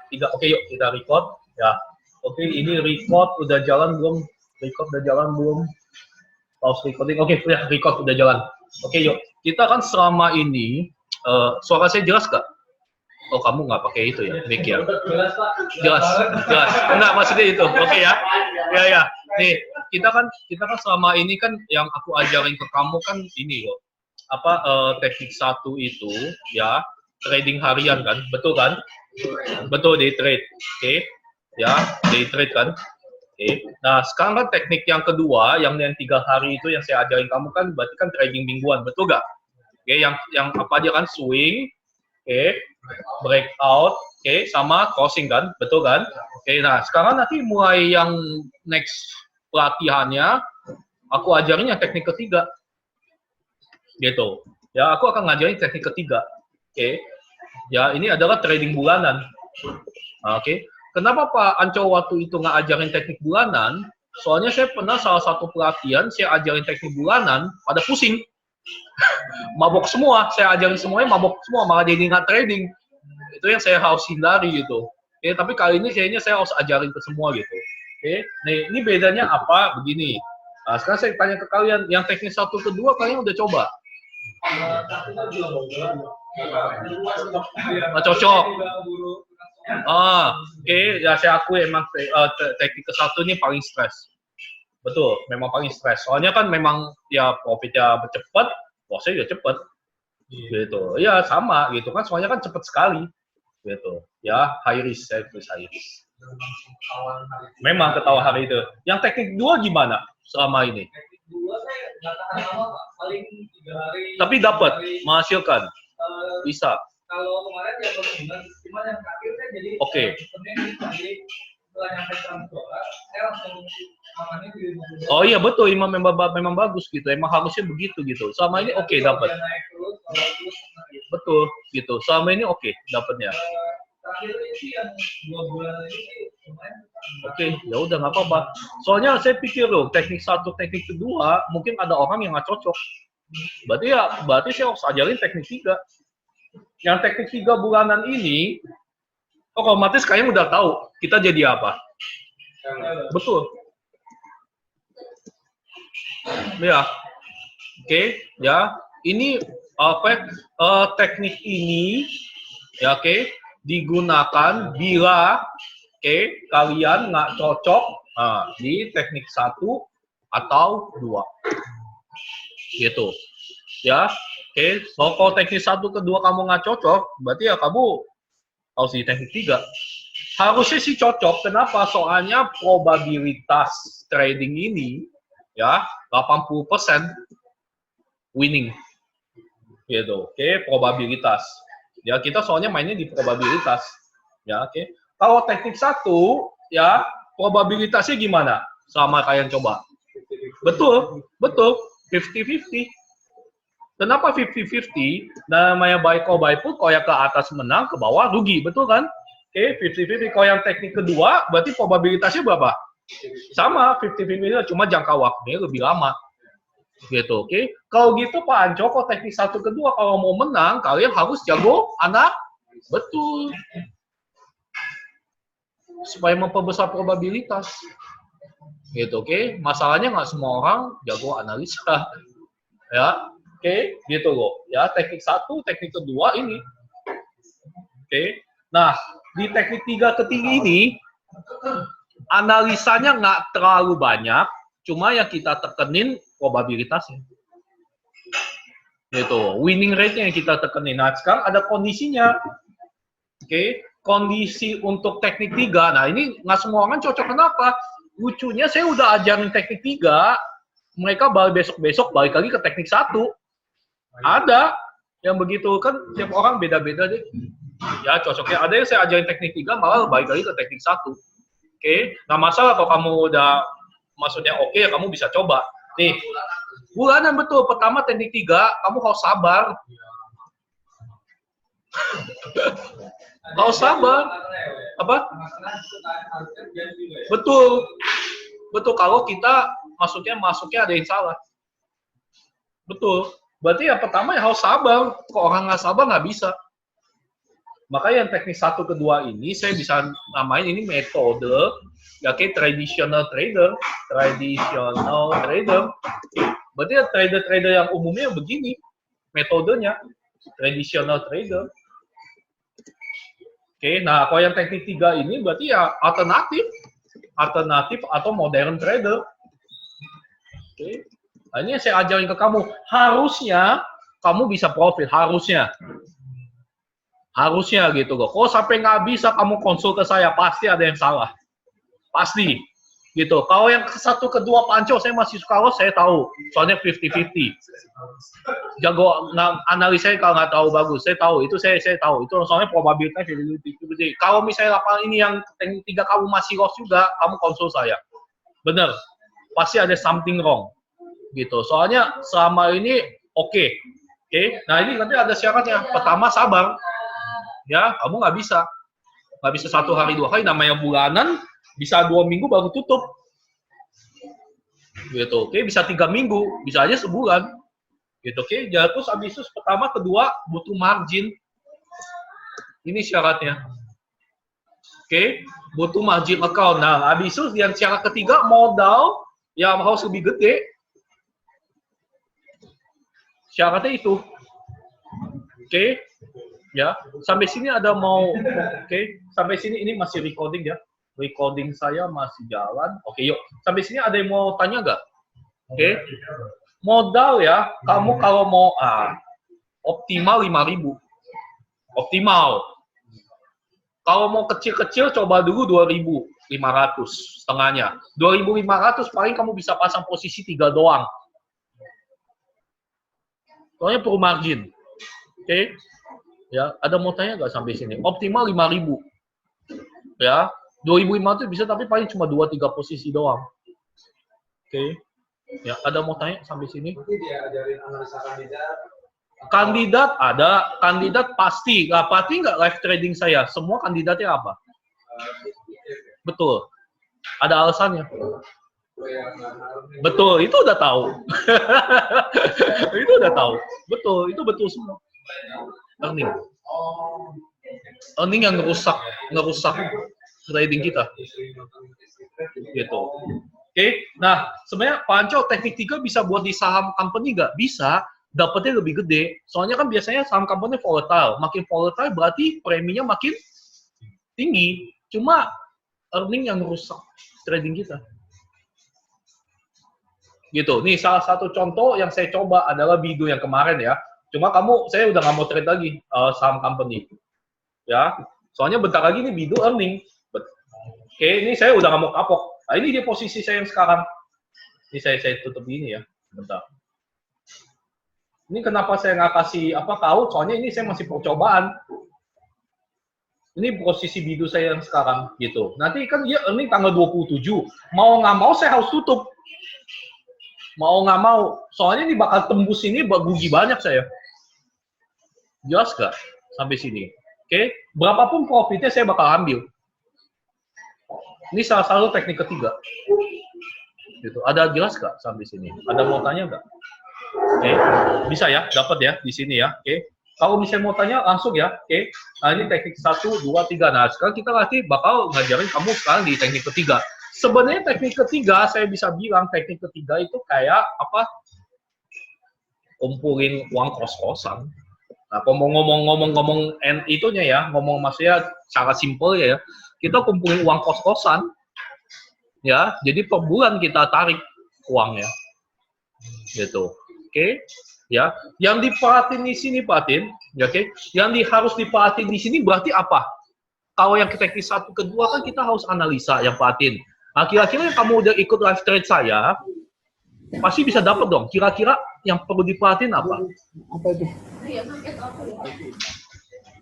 Tiga, oke yuk kita record ya. Oke, ini record udah jalan belum? Record udah jalan belum? Pause recording. Oke, ya record udah jalan. Oke yuk, kita kan selama ini suara saya jelas gak? Oh, kamu nggak pakai itu ya, mic ya? Jelas, jelas. Enggak, maksudnya itu. Oke ya. Ya ya. Nih, kita kan selama ini kan yang aku ajarin ke kamu kan ini loh. Apa teknik satu itu ya, trading harian kan? Betul kan? Betul, day trade. Oke. Ya, day trade kan? Oke. Nah, sekarang kan teknik yang kedua, yang 3 hari itu yang saya ajarin kamu kan berarti kan trading mingguan, betul nggak? Oke, yang apa aja kan swing, oke, breakout, oke, sama crossing kan, betul kan? Oke, nah sekarang nanti mulai yang next pelatihannya, aku ajarin yang teknik ketiga, gitu. Ya, aku akan ngajarin teknik ketiga, oke. Ya, ini adalah trading bulanan, oke. Kenapa Pak Anco waktu itu nggak ajarin teknik bulanan? Soalnya saya pernah salah satu pelatihan, saya ajarin teknik bulanan, pada pusing. Mabok semua, saya ajarin semuanya mabok semua, malah jadi nggak trading. Itu yang saya harus hindari gitu. Oke, tapi kali ini kayaknya saya harus ajarin ke semua gitu. Oke, nih ini bedanya apa? Begini. Nah, sekarang saya tanya ke kalian, yang teknik satu kedua kalian udah coba? Nggak cocok. Oke, ya saya akui emang teknik ke satu ini paling stres. Betul, memang paling stres. Soalnya kan memang ya profitnya cepat, lossnya juga cepat. Gitu. Ya sama gitu kan, soalnya kan cepat sekali. Gitu. Ya, high risk, saya tulis high risk. Memang ketawa hari itu. Yang teknik dua gimana selama ini? Teknik dua saya nggak tahan lama, Pak. Paling 3 hari. Tapi dapat, menghasilkan. Bisa. Kalau kemarin ya benar, cuma yang terakhir saya jadi. Oke. Setelah nyampe transfer, saya langsung amannya di 50. Oh iya betul, memang bagus gitu. Emang harusnya begitu gitu. Selama ini oke dapat. Betul gitu. Selama ini oke dapatnya. Terakhir ini yang 2 bulan ini lumayan. Oke, ya udah nggak apa-apa. Soalnya saya pikir loh, teknik satu, teknik kedua, mungkin ada orang yang nggak cocok. Berarti saya harus ajarin teknik 3. Yang teknik 3 bulanan ini, otomatis kalian udah tahu kita jadi apa. Betul. Ya, oke, ya. Ini teknik ini, ya oke, digunakan bila kalian nggak cocok di teknik 1 atau 2, gitu. Ya, oke. So, kalau teknik 1 ke 2 kamu nggak cocok, berarti ya kamu harus di teknik 3. Harusnya sih cocok. Kenapa? Soalnya probabilitas trading ini ya 80% winning. Gitu. Oke, probabilitas. Ya, kita soalnya mainnya di probabilitas. Ya, oke. Kalau teknik 1 ya probabilitasnya gimana? Sama kalian coba. Betul, betul. 50-50. Kenapa 50-50? Namanya buy call buy put, kalau yang ke atas menang, ke bawah rugi, betul kan? Oke, 50-50. Kalau yang teknik kedua, berarti probabilitasnya berapa? Sama, 50-50, cuma jangka waktunya lebih lama. Gitu, oke? Kalau gitu Pak Anco, kalau teknik 1 kedua, kalau mau menang, kalian harus jago anak. Betul. Supaya memperbesar probabilitas. Gitu, oke? Masalahnya nggak semua orang jago analisa. Ya, oke, gitu loh. Ya, teknik 1, teknik kedua ini. Oke. Nah, di teknik 3 ketiga ini, analisanya nggak terlalu banyak, cuma yang kita tekenin probabilitasnya. Gitu, winning rate-nya yang kita tekenin. Nah, sekarang ada kondisinya. Oke, kondisi untuk teknik 3. Nah, ini nggak semua orang cocok. Kenapa? Lucunya saya udah ajarin teknik 3, mereka besok-besok balik lagi ke teknik 1. Ada yang begitu kan, tiap orang beda-beda deh. Ya cocoknya. Ada yang saya ajarin teknik 3 malah balik lagi ke teknik 1. Oke, nggak masalah kalau kamu udah maksudnya oke, kamu bisa coba. Nih, bulanan betul. Pertama teknik 3, kamu harus sabar. Harus sabar. Apa? Betul. Betul, kalau kita masuknya ada yang salah. Betul. Berarti yang pertama ya harus sabar. Kalau orang nggak sabar nggak bisa. Maka yang teknik 1 ke 2 ini saya bisa namain ini metode ya traditional trader. Berarti ya trader-trader yang umumnya begini metodenya, traditional trader. Nah kalau yang teknik 3 ini berarti ya alternatif atau modern trader. Nah, ini yang saya ajarin ke kamu. Harusnya kamu bisa profit, harusnya gitu loh. Kalau sampai nggak bisa kamu konsul ke saya, pasti ada yang salah. Pasti. Gitu. Kalau yang ke-1 ke 2 Panco, saya masih suka loh, saya tahu. Soalnya 50-50. Jago analisanya kalau nggak tahu bagus. Saya tahu, itu saya tahu. Itu soalnya probabilitasnya 50-50. Kalau misalnya lapangan ini yang teknik 3 kamu masih loss juga, kamu konsul saya. Bener. Pasti ada something wrong. Gitu. Soalnya selama ini oke. Nah ini nanti ada syaratnya. Pertama sabar. Ya, kamu nggak bisa 1 hari 2 hari, namanya bulanan, bisa 2 minggu baru tutup, gitu. Bisa 3 minggu, bisa aja sebulan, gitu. Jadi terus habis itu pertama, kedua butuh margin, ini syaratnya, butuh margin account. Nah, habis itu yang syarat ketiga modal yang harus lebih gede, syaratnya itu, ya, sampai sini ada mau, sampai sini ini masih recording ya, recording saya masih jalan, yuk, sampai sini ada yang mau tanya nggak? Modal ya, kamu kalau mau optimal 5.000, optimal. Kalau mau kecil-kecil coba dulu 2.500 setengahnya, 2.500 paling kamu bisa pasang posisi 3 doang, soalnya perlu margin, Ya, ada mau tanya nggak sampai sini? Optimal 5.000. Ya, 2.500 bisa tapi paling cuma 2-3 posisi doang. Ya, ada mau tanya sampai sini? Nanti dia ajarin analisa kandidat. Kandidat ada, kandidat pasti. Pasti nggak live trading saya. Semua kandidatnya apa? Betul. Ada alasannya. Betul, itu udah tahu. Itu udah tahu. Betul, itu betul semua. Earning yang ngerusak trading kita, gitu. Nah sebenarnya Panco teknik 3 bisa buat di saham company nggak? Bisa, dapetnya lebih gede. Soalnya kan biasanya saham company volatile, makin volatile berarti preminya makin tinggi. Cuma earning yang ngerusak trading kita, gitu. Nih salah satu contoh yang saya coba adalah Bido yang kemarin ya. Cuma saya udah nggak mau trade lagi saham company, ya. Soalnya bentar lagi nih Bido earning. Ini saya udah nggak mau kapok. Nah, ini dia posisi saya yang sekarang. Ini saya tutup ini ya, bentar. Ini kenapa saya nggak kasih tahu? Soalnya ini saya masih percobaan. Ini posisi Bido saya yang sekarang, gitu. Nanti kan dia earning tanggal 27. Mau nggak mau saya harus tutup. Mau nggak mau, soalnya ini bakal tembus ini rugi banyak saya. Jelas nggak sampai sini? Berapapun profitnya saya bakal ambil. Ini salah satu teknik ketiga. Gitu. Ada jelas nggak sampai sini? Ada mau tanya nggak? Bisa ya, dapat ya di sini ya. Kalau misalnya mau tanya langsung ya. Nah ini teknik 1, 2, 3. Nah sekarang kita nanti bakal ngajarin kamu sekarang di teknik ketiga. Sebenarnya teknik ketiga, saya bisa bilang teknik ketiga itu kayak kumpulin uang kos-kosan. Nah, kalau ngomong itunya ya, ngomong maksudnya secara simpel ya, kita kumpulin uang kos-kosan, ya, jadi per bulan kita tarik uangnya, gitu, ya. Yang diperhatiin di sini, ya, yang harus diperhatiin di sini berarti apa? Kalau yang teknik 1 ke 2 kan kita harus analisa yang perhatiin. Nah, kira-kira yang kamu udah ikut live trade saya, pasti bisa dapat dong. Kira-kira yang perlu diperhatiin apa? Apa itu?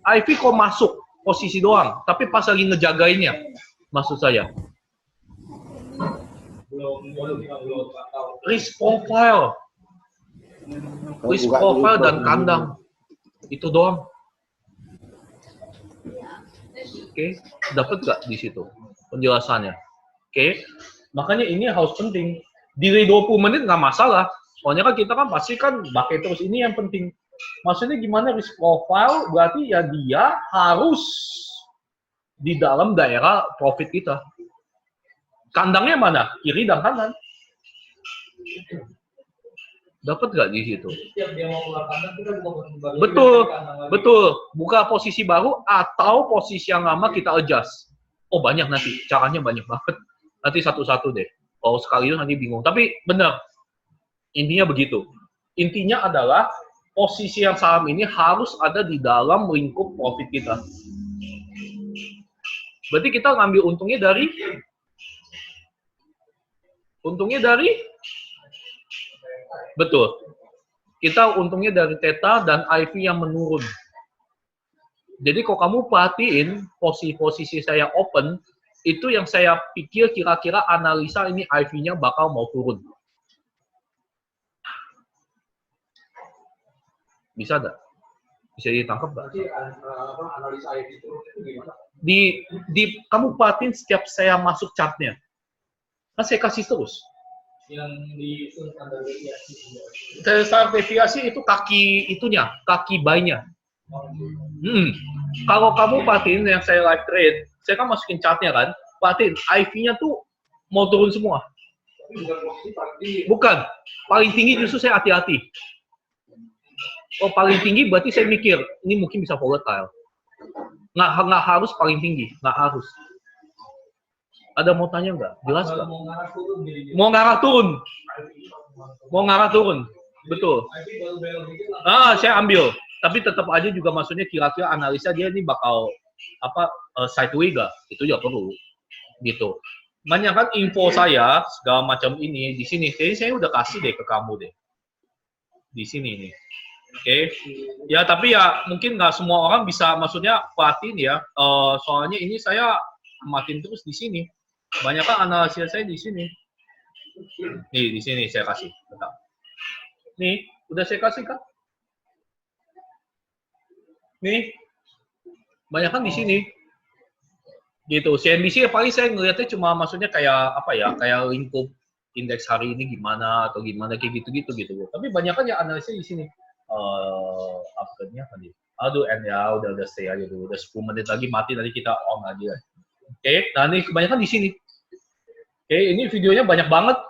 IV kok masuk posisi doang, tapi pas lagi ngejagainnya, maksud saya. Risk profile dan kandang, itu doang. Dapat nggak di situ penjelasannya? Makanya ini harus penting. Delay 20 menit nggak masalah. Soalnya kan kita kan pasti kan pakai terus, ini yang penting. Maksudnya gimana risk profile? Berarti ya dia harus di dalam daerah profit kita. Kandangnya mana? Kiri dan kanan. Dapat nggak di situ? Setiap dia mau keluar kandang, kita buka posisi baru. Betul, betul. Buka posisi baru atau posisi yang lama kita adjust. Oh banyak nanti, caranya banyak banget. Nanti satu-satu deh. Kalau sekali itu nanti bingung. Tapi benar, intinya begitu. Intinya adalah posisi yang saham ini harus ada di dalam lingkup profit kita. Berarti kita ngambil untungnya dari betul. Kita untungnya dari theta dan IV yang menurun. Jadi kalau kamu perhatiin posisi saya open, itu yang saya pikir kira-kira analisa ini IV-nya bakal mau turun. Bisa nggak? Bisa ditangkap nggak? Berarti analisa IV itu gimana? Kamu perhatiin setiap saya masuk chartnya. Kan saya kasih terus. Yang di standar deviasi. Standar deviasi itu kaki buy-nya. Kalau kamu perhatiin yang saya live trade, saya kan masukin chartnya kan, perhatiin IV-nya tuh mau turun semua. Bukan, paling tinggi justru saya hati-hati. Oh paling tinggi berarti saya mikir ini mungkin bisa volatile. Nggak harus paling tinggi, nggak harus. Ada mau tanya nggak? Jelas nggak? Mau ngarah turun. Betul. Saya ambil. Tapi tetap aja juga maksudnya kira-kira analisa dia ini bakal sideways nggak? Itu juga perlu. Gitu. Banyak kan info saya segala macam ini di sini. Kayaknya saya udah kasih deh ke kamu deh. Di sini nih. Oke. Ya tapi ya mungkin nggak semua orang bisa maksudnya perhatiin ya. Soalnya ini saya amatin terus di sini. Banyak kan analisa saya di sini. Nih, di sini saya kasih. Bentar. Nih, udah saya kasih kan? Nih, banyak kan di sini. Gitu. CNBC paling saya ngeliatnya cuma maksudnya kayak apa ya? Kayak lingkup indeks hari ini gimana atau gimana kayak gitu-gitu gitu. Tapi banyak kan ya analisa di sini. Upgrade-nya kan. Aduh, ya udah stay aja dulu. Udah 10 menit lagi mati nanti kita on lagi. Oke, nah ini kebanyakan di sini. Oke, ini videonya banyak banget.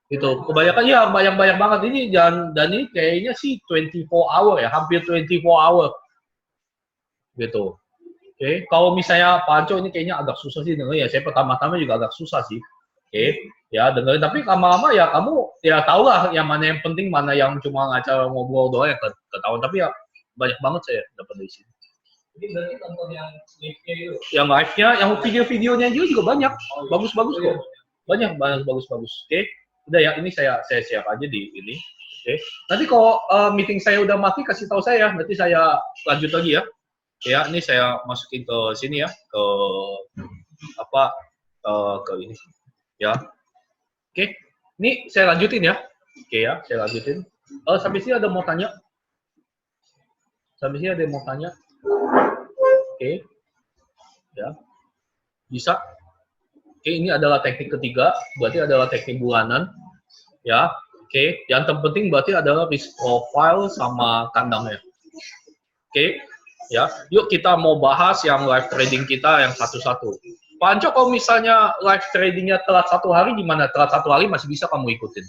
Gitu. Kebanyakan ya banyak banget ini dan ini kayaknya sih 24 hour ya, hampir 24 hour. Gitu. Oke, kalau misalnya Panco ini kayaknya agak susah sih dengerin ya. Saya pertama-tama juga agak susah sih. Oke, ya dengerin tapi lama-lama ya kamu ya tahulah yang mana yang penting, mana yang cuma ngaca ngobrol doang ya ketahuan. Tapi ya banyak banget saya dapat dari sini. Jadi berarti tonton yang live-nya itu? Yang live-nya, yang video-videonya juga banyak. Bagus-bagus kok. Banyak bagus-bagus. Oke. Udah ya, ini saya share aja di ini. Oke. Nanti kalau meeting saya udah mati kasih tahu saya, nanti saya lanjut lagi ya. Ya, ini saya masukin ke sini ya, ke ke ini. Ya. Oke. Ini saya lanjutin ya. Oke ya, saya lanjutin. Sampai sini ada mau tanya? Sampai sini ada yang mau tanya? Oke, ya, bisa. Oke, ini adalah teknik ketiga, berarti adalah teknik bulanan, ya. Oke, yang terpenting berarti adalah risk profile sama kandangnya. Oke, ya. Yuk kita mau bahas yang live trading kita yang satu-satu. Pak Anco, kalau misalnya live tradingnya telat 1 hari gimana? Telat 1 hari masih bisa kamu ikutin.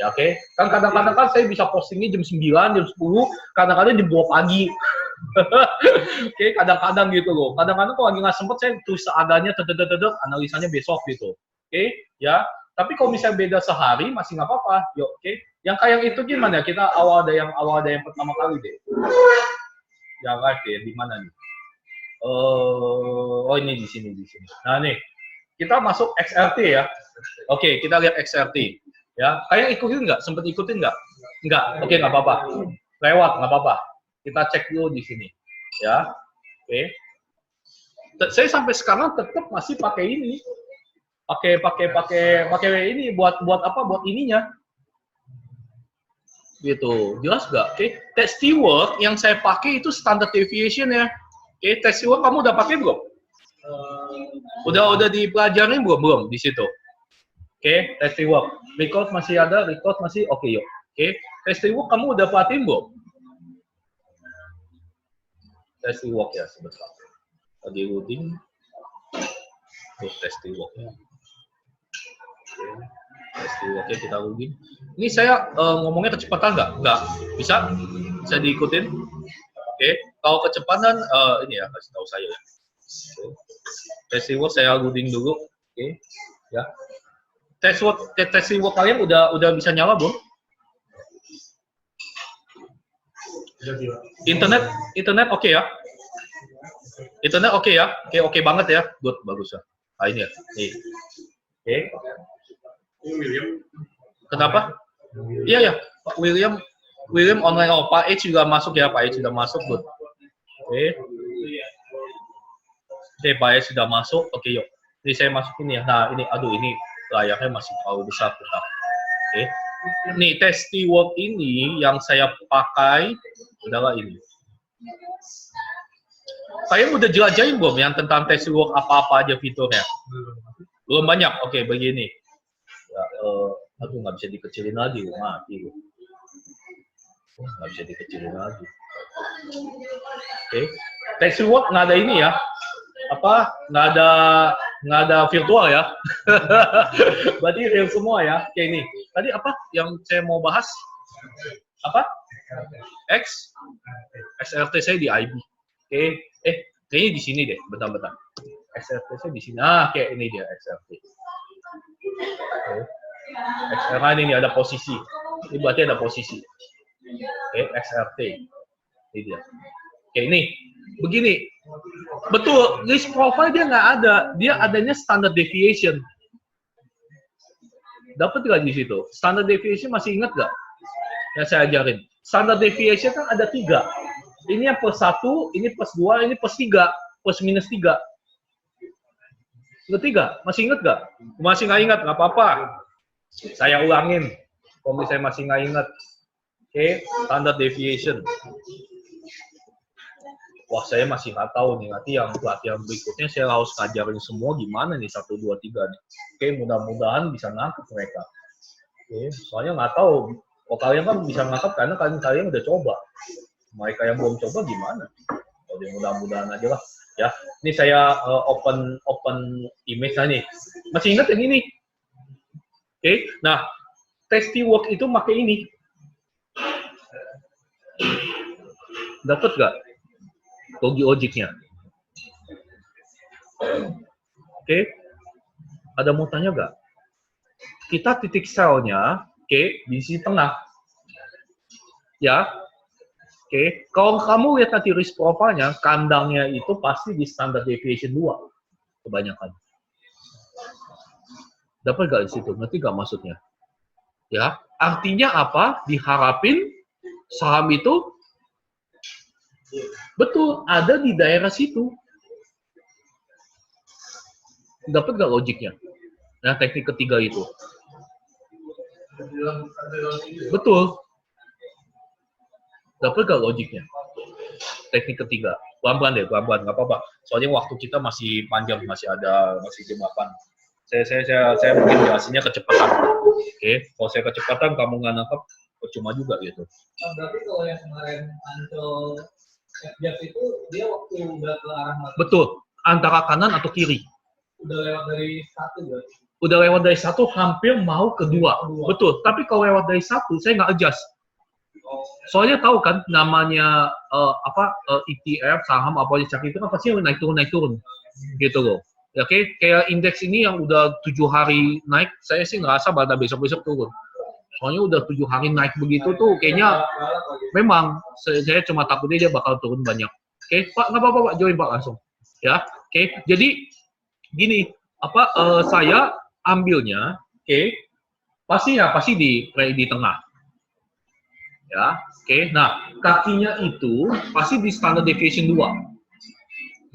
Ya, oke. Kan kadang-kadang kan saya bisa postingnya jam 9, jam 10, kadang-kadang jam 2 pagi. Oke, kadang-kadang gitu loh. Kadang-kadang kalau lagi nggak sempet saya tulis seadanya, analisanya besok gitu. Oke, ya. Tapi kalau misalnya beda sehari masih nggak apa-apa. Yuk, oke. Yang kayak itu gimana? Kita awal ada yang pertama kali deh. Ya live ya, di mana nih? Oh ini di sini. Nah nih, kita masuk XRT ya. Oke, kita lihat XRT. Ya, kayak ikutin nggak? Sempet ikutin nggak? Nggak. Oke, nggak apa-apa. Lewat, nggak apa-apa. Kita cek dulu di sini, ya. Oke. Saya sampai sekarang tetap masih pakai ini, pakai ini buat apa? Buat ininya, gitu. Jelas nggak? Oke. Test-Stewart yang saya pakai itu standard deviation ya. Oke. Test-Stewart kamu udah pakai belum? Udah dipelajarin belum di situ? Oke. Test-Stewart. Record masih ada, record masih oke yuk. Oke. Test-Stewart kamu udah perhatiin belum? testing work ya sebentar. Lagi loading. Tuh testing worknya. Testing worknya kita loading. Ini saya ngomongnya kecepatan nggak? Nggak. Bisa? Bisa diikutin? Oke. Kalau kecepatan ini ya kasih tahu saya ya. Testing work saya loading dulu. Oke. Ya. Testing work kalian udah bisa nyala belum? Internet oke ya? Internet oke ya? Oke banget ya? Good, bagus ya. Nah ini ya. Nih. Oke. Kenapa? Iya ya, Pak William online. Oh, Pak H juga masuk ya, Pak H sudah masuk, good. Oke. Oke, Pak H sudah masuk. Oke, yuk. Ini saya masukin ya. Nah, ini aduh ini layarnya masih terlalu besar, bentar. Oke. Nih, testing work ini yang saya pakai adalah ini. Saya udah jelajahin belum yang tentang testing work apa-apa aja fiturnya? Belum banyak. Oke, begini. Ya, aduh nggak bisa dikecilin lagi, mati. Nggak bisa dikecilin lagi. Oke. Testing work nggak ada ini ya? Apa? Nggak ada virtual ya? Berarti real semua ya? Oke, ini. Tadi apa yang saya mau bahas? Apa? XRT saya di IB. Oke. Kayaknya di sini deh. Bentar. XRT saya di sini. Oke, ini dia XRT. Oke. XRT ini ada posisi. Ini berarti ada posisi. Oke, XRT. Ini dia. Oke, ini. Begini. Betul, list profile dia nggak ada. Dia adanya standard deviation. Dapat nggak di situ? Standard deviation masih ingat nggak? Yang saya ajarin. Standard deviation kan ada 3. Ini yang plus 1, ini plus 2, ini plus 3. Plus minus 3. Ingat 3? Masih ingat nggak? Masih nggak ingat? Nggak apa-apa. Saya ulangin. Kalau misalnya masih nggak ingat. Oke, standard deviation. Wah, saya masih nggak tahu nih. Nanti yang pelatihan berikutnya saya harus ngajarin semua gimana nih 1, 2, 3 nih. Oke, mudah-mudahan bisa nangkep mereka. Oke, soalnya nggak tahu. Kalau kalian kan bisa nangkep karena kalian udah coba. Mereka yang belum coba gimana? Jadi mudah-mudahan aja lah. Ya, ini saya open image nih. Masih ingat yang ini? Oke, nah testing work itu pakai ini. Dapat nggak? Logi ojeknya. Oke, ada mau tanya nggak? Kita titik selnya, oke, di sisi tengah. Ya, oke. Kalau kamu lihat nanti risk profile-nya, kandangnya itu pasti di standard deviation 2 kebanyakan. Dapat nggak di situ? Ngerti nggak maksudnya? Ya, artinya apa? Diharapin saham itu betul ada di daerah situ. Dapat nggak logiknya? Nah, teknik ketiga itu. Betul. Dapat nggak logiknya? Teknik ketiga. Pelan-pelan deh, pelan-pelan. Nggak apa-apa. Soalnya waktu kita masih panjang, masih jam 8. Saya mungkin jelasinnya kecepatan. Oke, kalau saya kecepatan kamu nggak nangkep, percuma juga gitu. Berarti kalau yang kemarin Ancol F-Jab itu dia waktu udah ke arah mana? Betul, antara kanan atau kiri. Udah lewat dari 1 berarti? Udah lewat dari 1 hampir mau ke 2. Betul, tapi kalau lewat dari 1 saya nggak adjust. Soalnya tahu kan namanya ETF, saham apa aja itu kan pasti naik turun gitu loh. Ya, kayak indeks ini yang udah 7 hari naik, saya sih ngerasa pada besok turun. Soalnya udah 7 hari naik begitu tuh, kayaknya memang saya cuma takutnya dia bakal turun banyak. Oke, Pak, nggak apa-apa Pak, join Pak langsung. Ya, oke. Jadi gini, saya ambilnya, pasti di tengah. Ya, oke. Nah, kakinya itu pasti di standard deviation 2.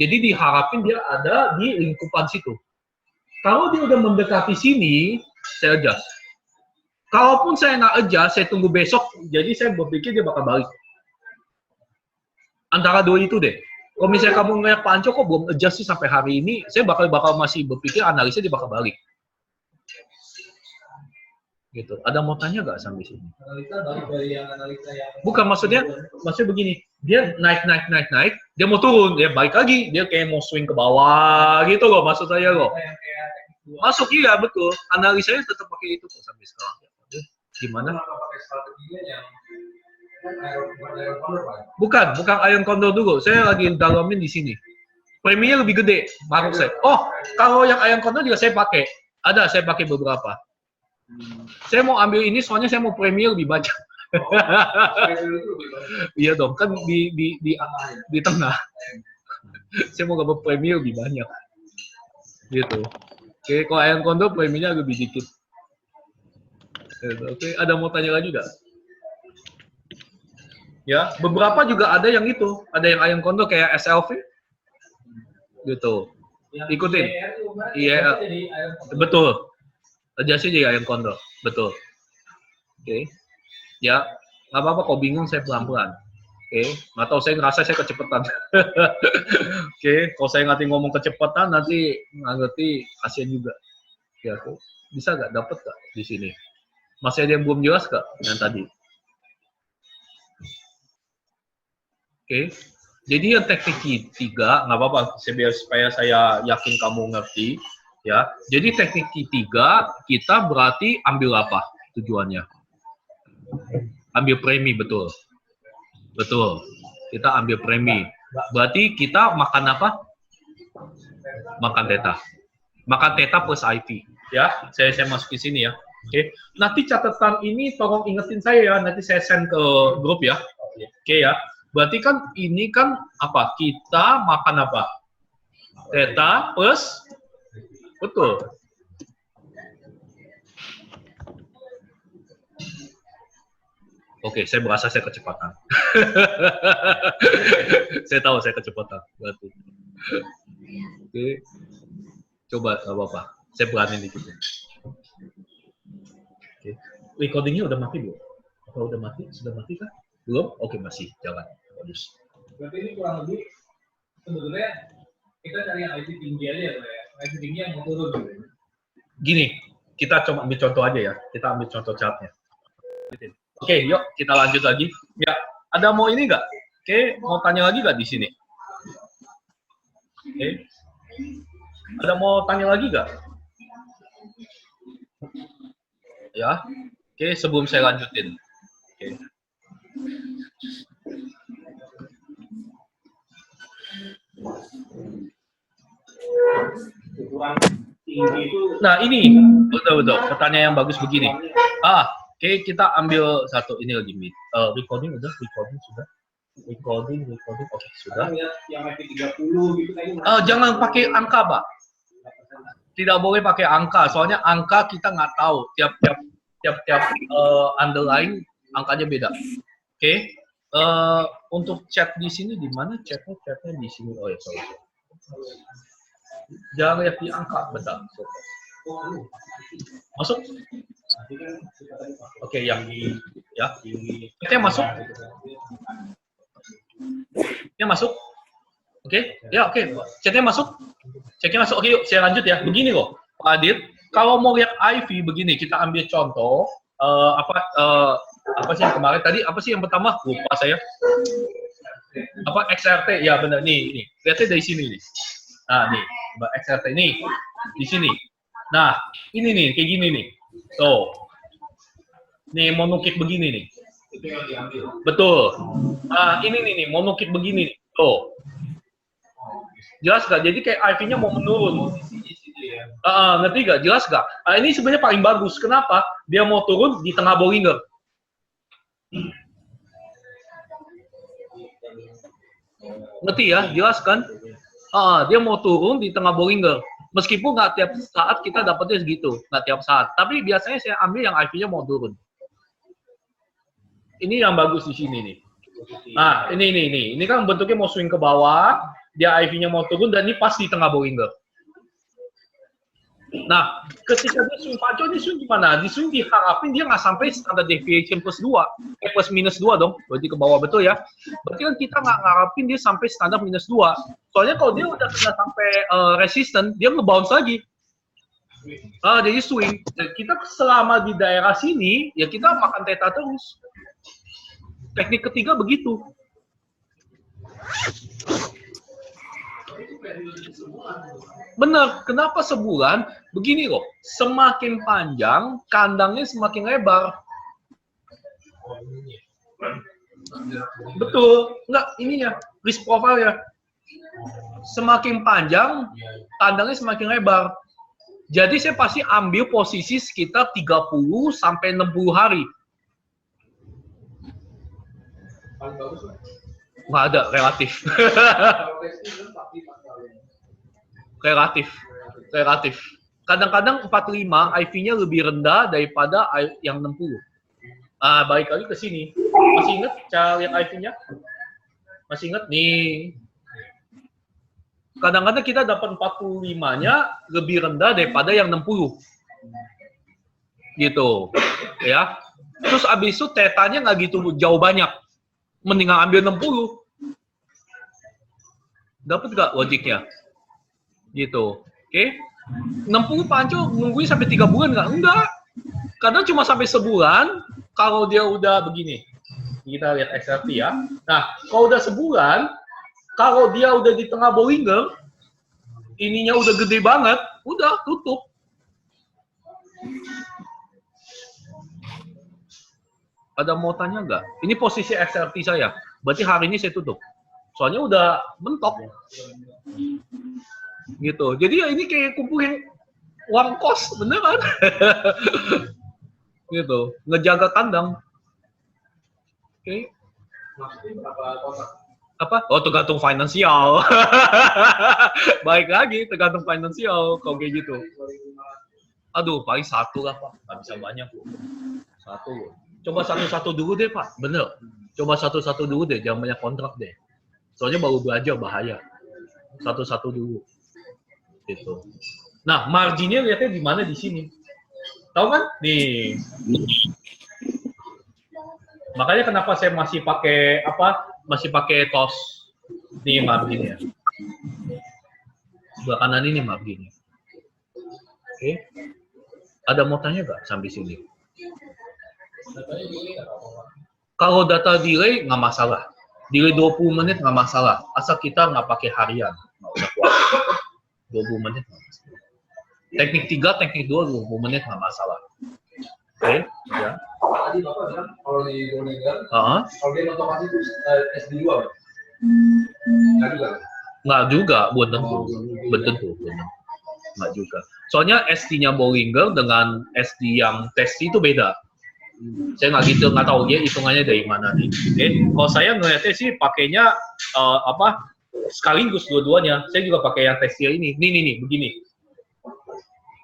Jadi diharapin dia ada di lingkupan situ. Kalau dia udah mendekati sini, saya adjust. Kalaupun saya nggak adjust, saya tunggu besok. Jadi saya berpikir dia bakal balik. Antara 2 itu deh. Kalau misalnya kamu ngeliat Pak Anco kok belum adjust sih sampai hari ini, saya bakal masih berpikir analisa dia bakal balik. Gitu. Ada mau tanya nggak sampai sini? Analisa balik dari yang analisa yang... Bukan, maksudnya begini. dia naik, dia mau turun, dia balik lagi, dia kayak mau swing ke bawah gitu loh, maksud saya loh. Masuk iya betul, analisanya tetap pakai itu kok sampai sekarang. Gimana? Bukan Iron Condor dulu, saya lagi dalamin di sini. Preminya lebih gede, menurut saya. Oh, kalau yang Iron Condor juga saya pakai, saya pakai beberapa. Saya mau ambil ini soalnya saya mau premium lebih banyak. Iya dong, kan di tengah. Saya mau gambar premium lebih banyak. Gitu. Oke, kalau Iron Condor premiumnya lebih dikit. Oke, ada mau tanya lagi nggak? Ya, beberapa juga ada yang itu, ada yang Iron Condor kayak SLV. Gitu. Ikutin. Iya, betul. Adjustnya jadi Iron Condor, betul. Oke. Ya, nggak apa-apa, kok bingung saya pelan-pelan. Oke, nggak tahu saya ngerasa saya kecepatan. Oke, kalau saya ngerti ngomong kecepatan nanti nggak ngerti kasihan juga. Ya, bisa nggak dapet nggak di sini? Masih ada yang belum jelas nggak yang tadi? Oke, jadi yang teknik 3 nggak apa-apa, supaya saya yakin kamu ngerti. Ya, jadi teknik 3 kita berarti ambil apa tujuannya? Ambil premi, betul. Betul. Kita ambil premi. Berarti kita makan apa? Makan theta. Makan theta plus IV. Ya, saya masuk ke sini ya. Oke. Nanti catatan ini tolong ingetin saya ya. Nanti saya send ke grup ya. Oke ya. Berarti kan ini kan apa? Kita makan apa? Theta plus, betul. Oke, saya merasa saya kecepatan. Saya tahu saya kecepatan. Berarti. Oke. Coba, nggak apa-apa. Saya berani dikit. Oke. Recordingnya udah mati belum? Apa udah mati? Sudah mati kah? Belum? Oke, masih. Jalan. Bagus. Berarti ini kurang lebih sebetulnya kita cari yang IT tinggi aja ya, IT tinggi yang mau turun. Gini, kita coba ambil contoh aja ya. Kita ambil contoh chartnya. Oke, yuk kita lanjut lagi. Ya, ada mau ini nggak? Oke, mau tanya lagi nggak di sini? Oke, ada mau tanya lagi nggak? Ya, oke, sebelum saya lanjutin. Oke. Nah ini, betul. Pertanyaan yang bagus begini. Oke, kita ambil satu ini lagi. Recording sudah. Recording. Oke, sudah. Yang IP30 gitu kan. Jangan pakai angka, Pak. Tidak boleh pakai angka, soalnya angka kita nggak tahu. Tiap underlying angkanya beda. Oke. Untuk chat di sini di mana? Chatnya di sini. Oh ya, sorry. Jangan lihat di angka, bentar. Masuk. Oke, yang di ya. Chatnya masuk. Chatnya masuk. Oke, ya oke. Chatnya masuk. Oke, yuk saya lanjut ya. Begini loh, Pak Adit. Kalau mau lihat IV begini, kita ambil contoh apa sih yang kemarin tadi? Apa sih yang pertama? Lupa saya. Apa XRT? Ya benar nih. Lihatnya dari sini nih. Nah nih, XRT nih di sini. Nah ini nih kayak gini nih. Tuh. Nih mau nukik begini nih. Itu yang diambil. Betul. Nah ini nih mau nukik begini nih. Tuh. Jelas gak? Jadi kayak IV-nya mau menurun. Ngerti gak? Jelas gak? Ini sebenarnya paling bagus. Kenapa? Dia mau turun di tengah Bollinger. Ngerti ya? Jelas kan? Dia mau turun di tengah Bollinger. Meskipun nggak tiap saat kita dapatnya segitu. Nggak tiap saat. Tapi biasanya saya ambil yang IV-nya mau turun. Ini yang bagus di sini nih. Nah, ini. Ini kan bentuknya mau swing ke bawah. Dia IV-nya mau turun dan ini pas di tengah Bollinger. Nah, ketika dia swing paco, dia swing gimana? Di swing diharapin dia nggak sampai standard deviation plus 2. Plus minus 2 dong. Berarti ke bawah, betul ya? Berarti kan kita nggak ngarapin dia sampai standar minus 2. Soalnya kalau dia udah kena sampai resisten, dia nge-bounce lagi. Jadi swing. Kita selama di daerah sini, ya kita makan theta terus. Teknik ketiga begitu. Bener, kenapa sebulan? Begini loh, semakin panjang, kandangnya semakin lebar. Betul, enggak ininya, risk profile ya. Semakin panjang, kandangnya semakin lebar. Jadi saya pasti ambil posisi sekitar 30 sampai 60 hari. Nggak ada, relatif. Relatif. Kadang-kadang 45 IV-nya lebih rendah daripada yang 60. Balik lagi ke sini. Masih ingat cara lihat IV-nya? Masih ingat? Nih. Kadang-kadang kita dapat 45-nya lebih rendah daripada yang 60. Gitu. Ya. Terus abis itu tetanya nggak gitu jauh banyak. Mendingan ambil 60. Dapat nggak logiknya? Gitu. Oke. 60 panco nungguin sampai 3 bulan nggak? Enggak. Kadang cuma sampai sebulan kalau dia udah begini. Kita lihat XRP ya. Nah, kalau udah sebulan, kalau dia udah di tengah Bollinger, ininya udah gede banget, udah tutup. Ada mau tanya nggak? Ini posisi XRP saya. Berarti hari ini saya tutup. Soalnya udah mentok. Gitu. Jadi ya ini kayak kumpulin uang kos, beneran. Gitu. Ngejaga kandang. Oke. Apa? Oh, tergantung finansial. Baik lagi, tergantung finansial kalau kayak gitu. Aduh, paling satu lah, Pak. Nggak bisa banyak. Satu. Coba satu-satu dulu deh, Pak. Bener. Coba satu-satu dulu deh, jangan banyak kontrak deh. Soalnya baru belajar, bahaya. Satu-satu dulu. Gitu. Nah, marginnya lihatnya di mana di sini. Tahu kan? Nih. Makanya kenapa saya masih pakai apa? Masih pakai TOS. Nih marginnya. Sebelah kanan ini marginnya. Oke. Ada mau tanya nggak sampai sini? Kalau data delay nggak masalah. Delay 20 menit nggak masalah. Asal kita nggak pakai harian. Nggak usah khawatir. 20 menit nggak masalah. Teknik 3, teknik 2, 20 menit nggak masalah. Oke, ya. Tadi Bapak bilang kalau di Bollinger, kalau dia otomatis itu SD2, nggak juga? Nggak juga, belum tentu. Belum tentu. Nggak juga. Soalnya SD-nya Bollinger dengan SD yang testi itu beda. Saya nggak tahu dia hitungannya dari mana nih. Oke, kalau saya ngeliatnya sih pakainya sekaligus dua-duanya. Saya juga pakai yang testi ini. Nih, begini.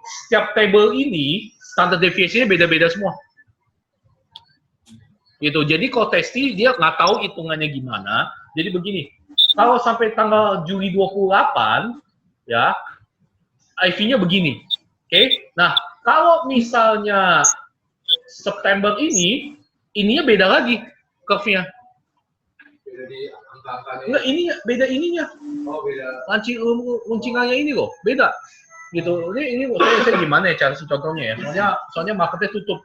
Setiap table ini standard deviation-nya beda-beda semua. Gitu. Jadi kalau testi dia nggak tahu hitungannya gimana. Jadi begini. Kalau sampai tanggal Juli 28 ya IV-nya begini. Oke. Nah, kalau misalnya September ininya beda lagi curve-nya. Beda di angka-angkanya. Enggak, ininya beda ininya. Oh, beda. Luncingannya ini loh, beda. Gitu. Ini saya gimana ya cara contohnya ya. Soalnya marketnya tutup.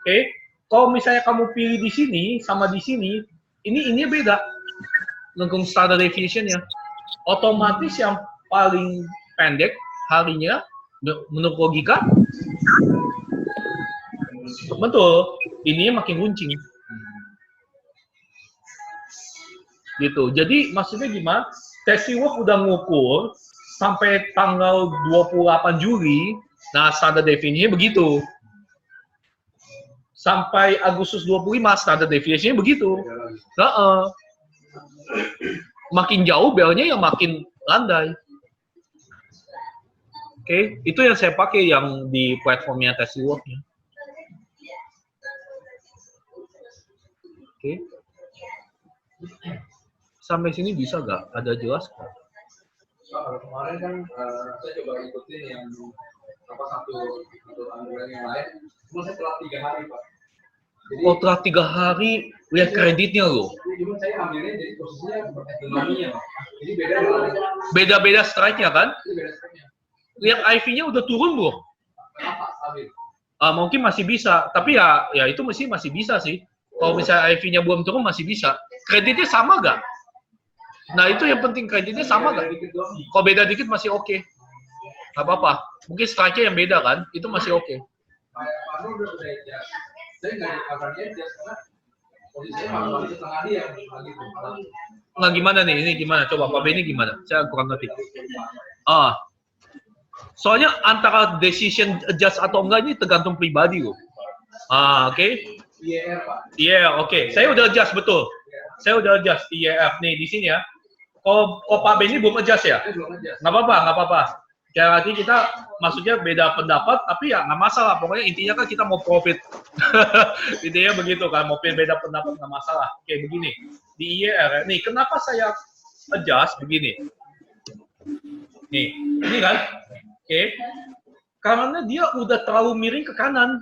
Oke. Kalau misalnya kamu pilih di sini sama di sini, ininya beda. Lengkung standard deviation-nya. Otomatis yang paling pendek harinya menurut logika betul, ininya makin runcing. Gitu. Jadi maksudnya gimana? Tesiwork udah ngukur sampai tanggal 28 Juli, nah standar deviation-nya begitu. Sampai Agustus 25 standar deviation-nya begitu. Makin jauh belnya yang makin landai. Oke, itu yang saya pakai yang di platformnya Tesiwork-nya. Oke. Sampai sini bisa nggak? Ada jelas nggak? Kalau kemarin kan saya coba ikutin yang satu anggaran yang lain, cuma saya telat 3 hari, Pak. Jadi, telat 3 hari lihat kreditnya loh. Cuma saya ambilnya jadi posisinya ekonominya, Pak. Jadi Beda-beda strike-nya kan? Beda strike-nya. Lihat IV-nya udah turun loh. Kenapa? Stabil. Mungkin masih bisa, tapi ya itu masih bisa sih. Kalau misalnya IV-nya belum turun masih bisa. Kreditnya sama nggak? Nah itu yang penting, kreditnya sama nggak? Kalau beda dikit masih oke. Nggak apa-apa. Mungkin strike-nya yang beda kan, itu masih oke. Pak udah adjust. Saya nggak akan adjust karena posisinya malah di tengah dia lagi tuh. Nggak gimana nih, ini gimana? Coba Pak B ini gimana? Saya kurang ngerti. Soalnya antara decision adjust atau enggak ini tergantung pribadi loh. Oke. IER Pak. Iya, oke. Saya udah adjust betul. Saya udah adjust IEF nih di sini ya. Kalau Pak B ini belum adjust ya? Belum adjust. Nggak apa-apa, nggak apa-apa. Kayak nanti kita maksudnya beda pendapat, tapi ya nggak masalah. Pokoknya intinya kan kita mau profit. Intinya begitu kan, mau beda pendapat nggak masalah. Oke, begini. Di IER, nih kenapa saya adjust begini? Nih, ini kan. Oke. Karena dia udah terlalu miring ke kanan.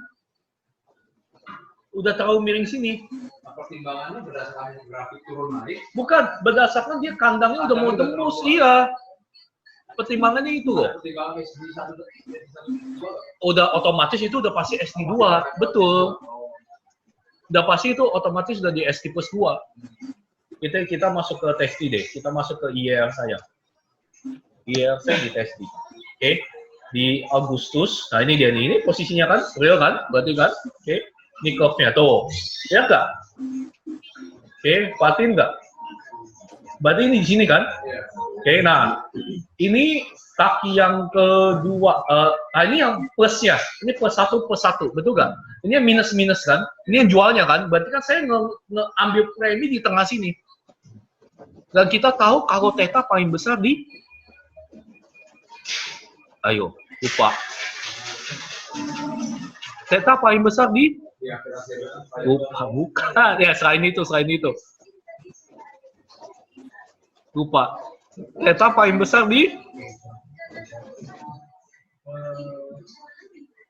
Udah terlalu miring sini. Pertimbangannya berdasarkan grafik turun naik. Bukan, berdasarkan dia kandangnya udah mau tembus, iya. Pertimbangannya itu loh. Pertimbangan SD 1, Udah otomatis itu udah pasti SD2, betul. Udah pasti itu otomatis udah di SD plus 2. Kita masuk ke testi deh, kita masuk ke IER saya. IER saya di testi. Oke. Di Agustus, nah ini dia nih, ini posisinya kan, real kan, berarti kan, oke. Ini curve-nya tuh, ya nggak? Oke, patin nggak? Berarti ini di sini kan? Oke, nah ini kaki yang kedua, nah ini yang plusnya, ini plus 1, betul nggak? Ini yang minus kan? Ini yang jualnya kan? Berarti kan saya ngambil premi di tengah sini. Dan kita tahu kalau theta paling besar di, ayo lupa, theta paling besar di, bukan, ya selain itu. Lupa. Theta paling besar di,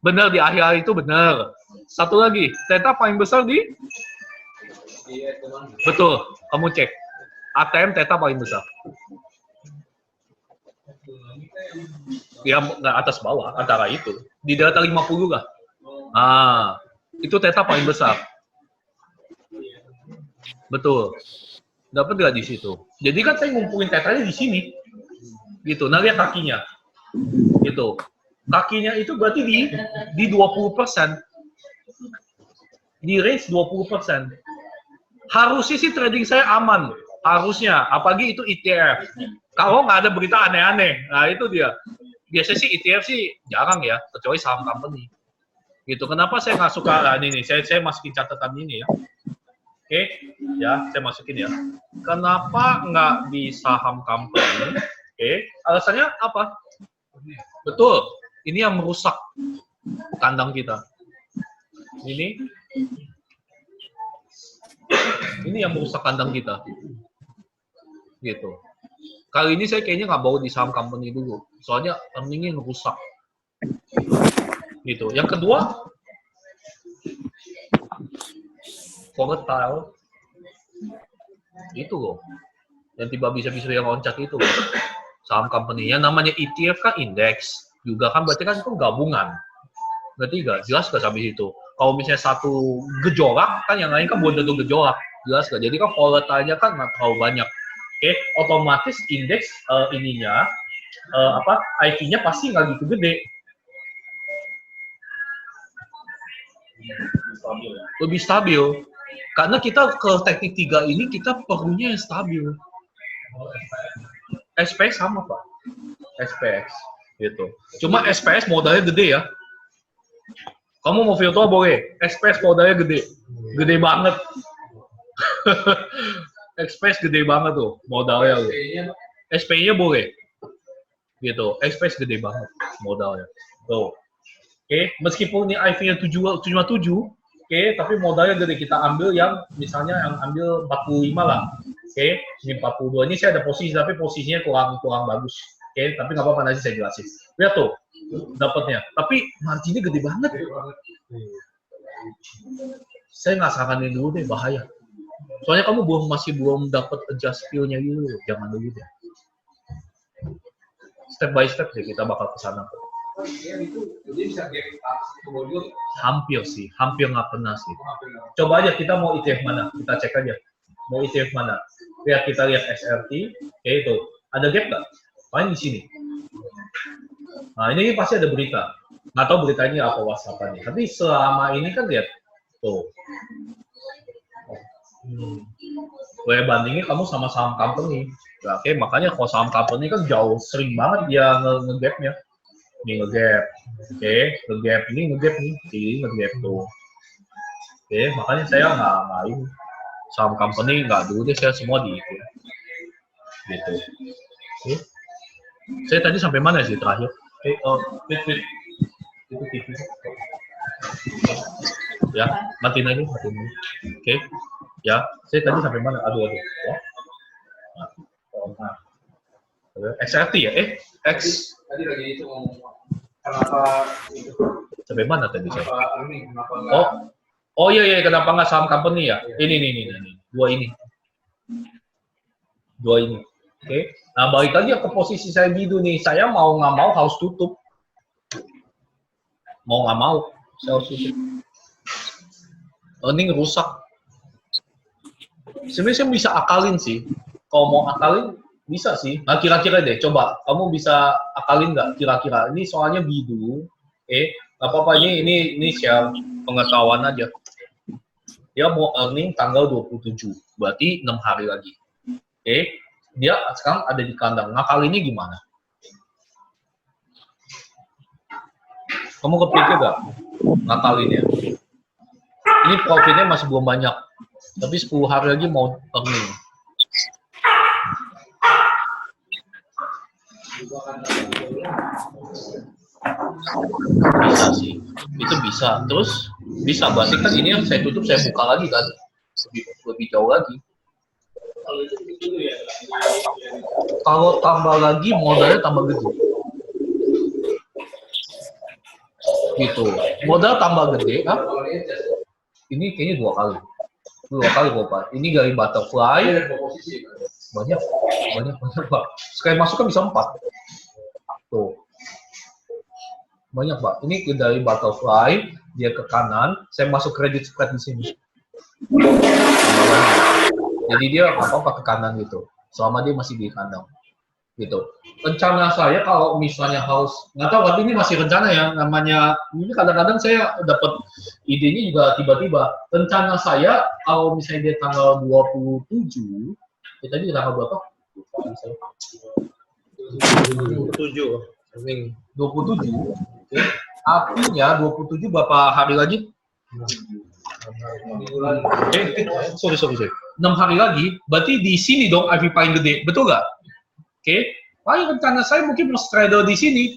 benar di akhir itu benar. Satu lagi, theta paling besar di, betul. Kamu cek. ATM theta paling besar. Ya nggak atas bawah, antara itu. Di data 50 lah. Itu theta paling besar. Betul. Dapat nggak di situ? Jadi kan saya ngumpulin tetanya di sini. Gitu. Nah, lihat kakinya. Gitu. Kakinya itu berarti di 20%. Di range 20%. Harusnya sih trading saya aman. Harusnya. Apalagi itu ETF. Kalau nggak ada berita aneh-aneh. Nah, itu dia. Biasanya sih ETF sih jarang ya. Kecuali saham company. Gitu. Kenapa saya nggak suka, nah ini nih, saya masukin catatan ini ya. Oke, ya, saya masukin ya. Kenapa nggak di saham company? Oke, alasannya apa? Betul, ini yang merusak kandang kita. Ini yang merusak kandang kita. Gitu. Kali ini saya kayaknya nggak bawa di saham company dulu. Soalnya earningnya ngerusak. Gitu. Yang kedua, volatile. Itu loh. Yang tiba bisa-bisa yang loncat itu loh. Saham company. Yang namanya ETF kan indeks. Juga kan berarti kan itu gabungan. Berarti nggak? Jelas nggak sampai situ? Kalau misalnya satu gejolak, kan yang lain kan belum tentu gejolak. Jelas nggak? Jadi kan volatile-nya kan nggak terlalu banyak. Oke, otomatis indeks ininya, IV-nya pasti nggak gitu gede. Lebih stabil. Karena kita ke teknik 3 ini kita perlunya yang stabil. SPX sama Pak. SPX gitu. Cuma SPX modalnya gede ya. Kamu mau virtual boleh. SPX modalnya gede. Gede banget. SPX gede banget tuh modalnya. SP-nya boleh. Gitu. SPX gede banget modalnya. Tuh. Oke, meskipun ini IV-nya 757, oke, tapi modalnya gede. Kita ambil yang misalnya yang ambil 45 lah. Oke, ini 42. Ini saya ada posisi, tapi posisinya kurang bagus. Oke, tapi nggak apa-apa, nanti saya jelasin. Lihat tuh, dapatnya. Tapi marginnya gede banget. Saya nggak saranin dulu deh, bahaya. Soalnya kamu masih belum dapat adjust skill-nya dulu. Jangan dulu deh. Step by step deh, kita bakal ke sana. Hampir sih, hampir nggak pernah sih. Coba aja kita mau ETF mana, kita cek aja. Mau isi mana? Lihat, kita lihat SRT, oke itu. Ada gap nggak? Paling di sini. Nah, ini pasti ada berita. Nggak tahu beritanya apa WhatsApp-nya. Tapi selama ini kan lihat, tuh. Gue bandingin kamu sama saham company. Ya, oke, makanya kalau saham company kan jauh sering banget dia nge-gapnya. Ini nge-gap. Oke, nge-gap ini nge-gap nih. Ini nge-gap tuh. Oke, makanya saya nggak ini. Saham company nggak dulu deh, saya semua di itu. Gitu. Oke. Saya tadi sampai mana sih terakhir? Oke, itu TV. Ya, matiin aja. Oke. Ya, saya tadi sampai mana? Aduh. Ya. Nah. XRT ya? X. Tadi lagi itu ngomong kenapa itu? Sampai mana tadi saya? Kenapa enggak? Oh iya, kenapa nggak saham company ya? Ini. Dua ini. Oke. Nah, balik lagi ke posisi saya bidu nih. Saya mau nggak mau harus tutup. Mau nggak mau, saya harus tutup. Earning rusak. Sebenarnya saya bisa akalin sih. Kalau mau akalin, bisa sih. Nah, kira-kira deh, coba. Kamu bisa akalin nggak kira-kira? Ini soalnya bidu. Nggak apa-apa, ini share pengetahuan aja. Dia mau earning tanggal 27, berarti 6 hari lagi. Dia sekarang ada di kandang. Ngakalinnya gimana? Kamu kepikir nggak ngakalinnya? Ini profitnya masih belum banyak, tapi 10 hari lagi mau earning. Bisa sih, itu bisa. Terus bisa, berarti kan ini yang saya tutup, saya buka lagi kan, lebih jauh lagi. Kalau tambah lagi modalnya tambah gede. Gitu. Modal tambah gede, ini kayaknya dua kali Pak. Ini dari butterfly. Banyak Pak. Sekali masuk kan bisa 4. Tuh. Banyak Pak. Ini dari butterfly, dia ke kanan, saya masuk credit spread di sini. Jadi dia apa-apa ke kanan gitu. Selama dia masih di kandang. Gitu. Rencana saya kalau misalnya harus, nggak tahu, tapi ini masih rencana ya, namanya, ini kadang-kadang saya dapat idenya juga tiba-tiba. Rencana saya kalau misalnya dia tanggal 27, ya tadi tanggal berapa? 27. Artinya 27 berapa hari lagi? Sorry. 6 hari lagi, berarti di sini dong IV paling gede, betul nggak? Paling rencana saya mungkin mau straddle di sini.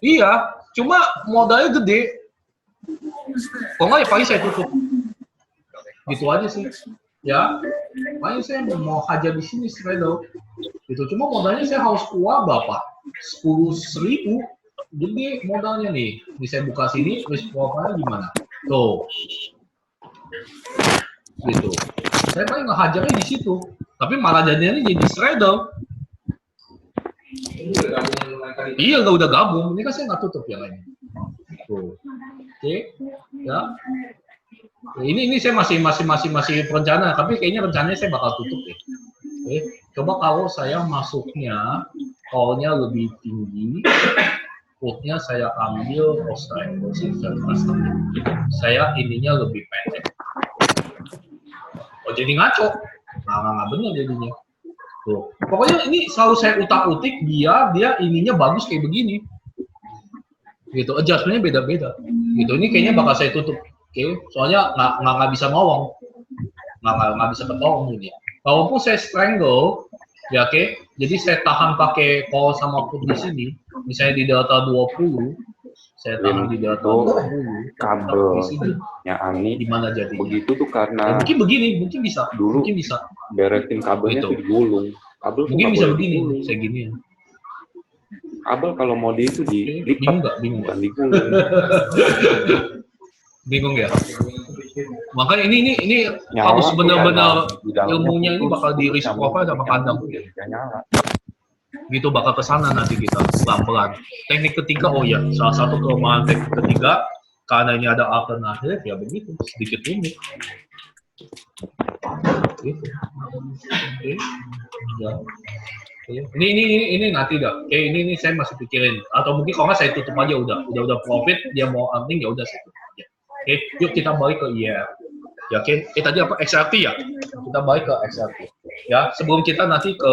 Iya, cuma modalnya gede. Kok nggak ya paling saya tutup. Gitu aja sih. Ya, paling saya mau hajar di sini straddle. Gitu, cuma modalnya saya harus keluar berapa? 10.000. Jadi modalnya nih, bisa buka sini, risk profile gimana? Tuh. Gitu. Saya paling ngehajarnya di situ. Tapi malah jadinya jadi straddle. Iya, udah gabung. Ini kan saya nggak tutup yang lain. Tuh. Oke. Ya. Ini saya masih perencana, tapi kayaknya rencananya saya bakal tutup deh. Oke. Coba kalau saya masuknya call-nya lebih tinggi, put-nya saya ambil triangle custom. Saya ininya lebih pendek. Oh, jadi ngaco. Nggak bener jadinya. Tuh. Pokoknya ini selalu saya utak-utik dia ininya bagus kayak begini. Gitu, adjustment-nya beda-beda. Gitu, ini kayaknya bakal saya tutup. Soalnya nggak bisa ngomong. Nggak bisa ketolong ini. Walaupun saya strangle, ya jadi saya tahan pakai call sama put di sini. Misalnya di delta 20, saya tahan di delta 20. Kabelnya Ani gimana jadinya? Begitu tuh karena mungkin begini, mungkin bisa. Dulu mungkin bisa. Beresin kabelnya gitu. tuh digulung. Kabel mungkin bisa begini, saya gini ya. Kabel kalau mau di itu dilipat, bingung nggak? digulung. Bingung ya. Makanya ini harus benar-benar ilmunya ini bakal di risk profile sama kandang. Gitu bakal ke sana nanti kita pelan-pelan. Teknik ketiga, oh ya, salah satu kelemahan teknik ketiga karena ini ada alternatif ya begitu, sedikit rumit. Gitu. Oke. Ya. Ini nanti dah. Oke, ini saya masih pikirin. Atau mungkin kalau nggak saya tutup aja udah profit, dia mau hunting ya udah saya tutup aja. Oke, yuk kita balik ke IR. Ya, oke. Tadi apa XRP ya? Kita balik ke XRP. Ya, sebelum kita nanti ke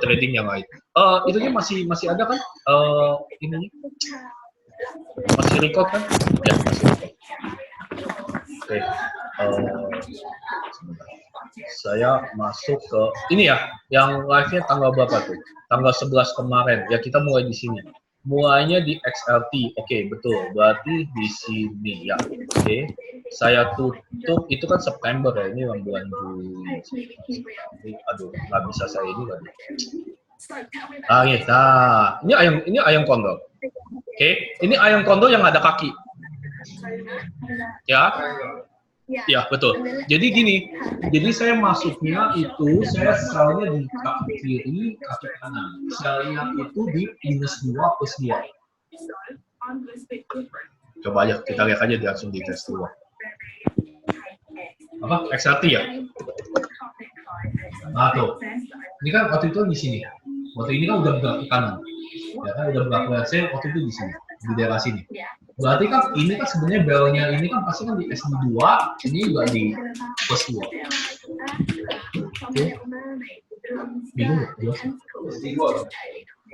trading yang lain. Itunya masih ada kan? Ininya masih record kan? Ya, masih record. Oke. Saya masuk ke ini ya, yang live-nya tanggal berapa tuh? Tanggal 11 kemarin. Ya, kita mulai di sini. Mulainya di XRP. Oke, betul. Berarti di sini ya. Oke. Saya tutup itu kan September ya. Ini yang bulan Juli. Aduh, nggak bisa saya ini lagi. Nah, ini ayam kondor. Oke, ini ayam kondor yang ada kaki. Ya. Ya, betul. Jadi gini, jadi saya masuknya itu, saya selnya di kaki kiri, kaki kanan. Selnya itu di -2 plus 2. Coba aja, kita lihat aja langsung di tes dulu. Apa? XRP ya? Nah, tuh. Ini kan waktu itu di sini. Waktu ini kan udah bergerak ke kanan. Ya kan, udah bergerak ke waktu itu di sini, di daerah sini. Berarti kan ini kan sebenarnya belnya ini kan pasti kan di SD2, ini juga di plus 2. Oke. Bingung nggak? Jelas. SD2.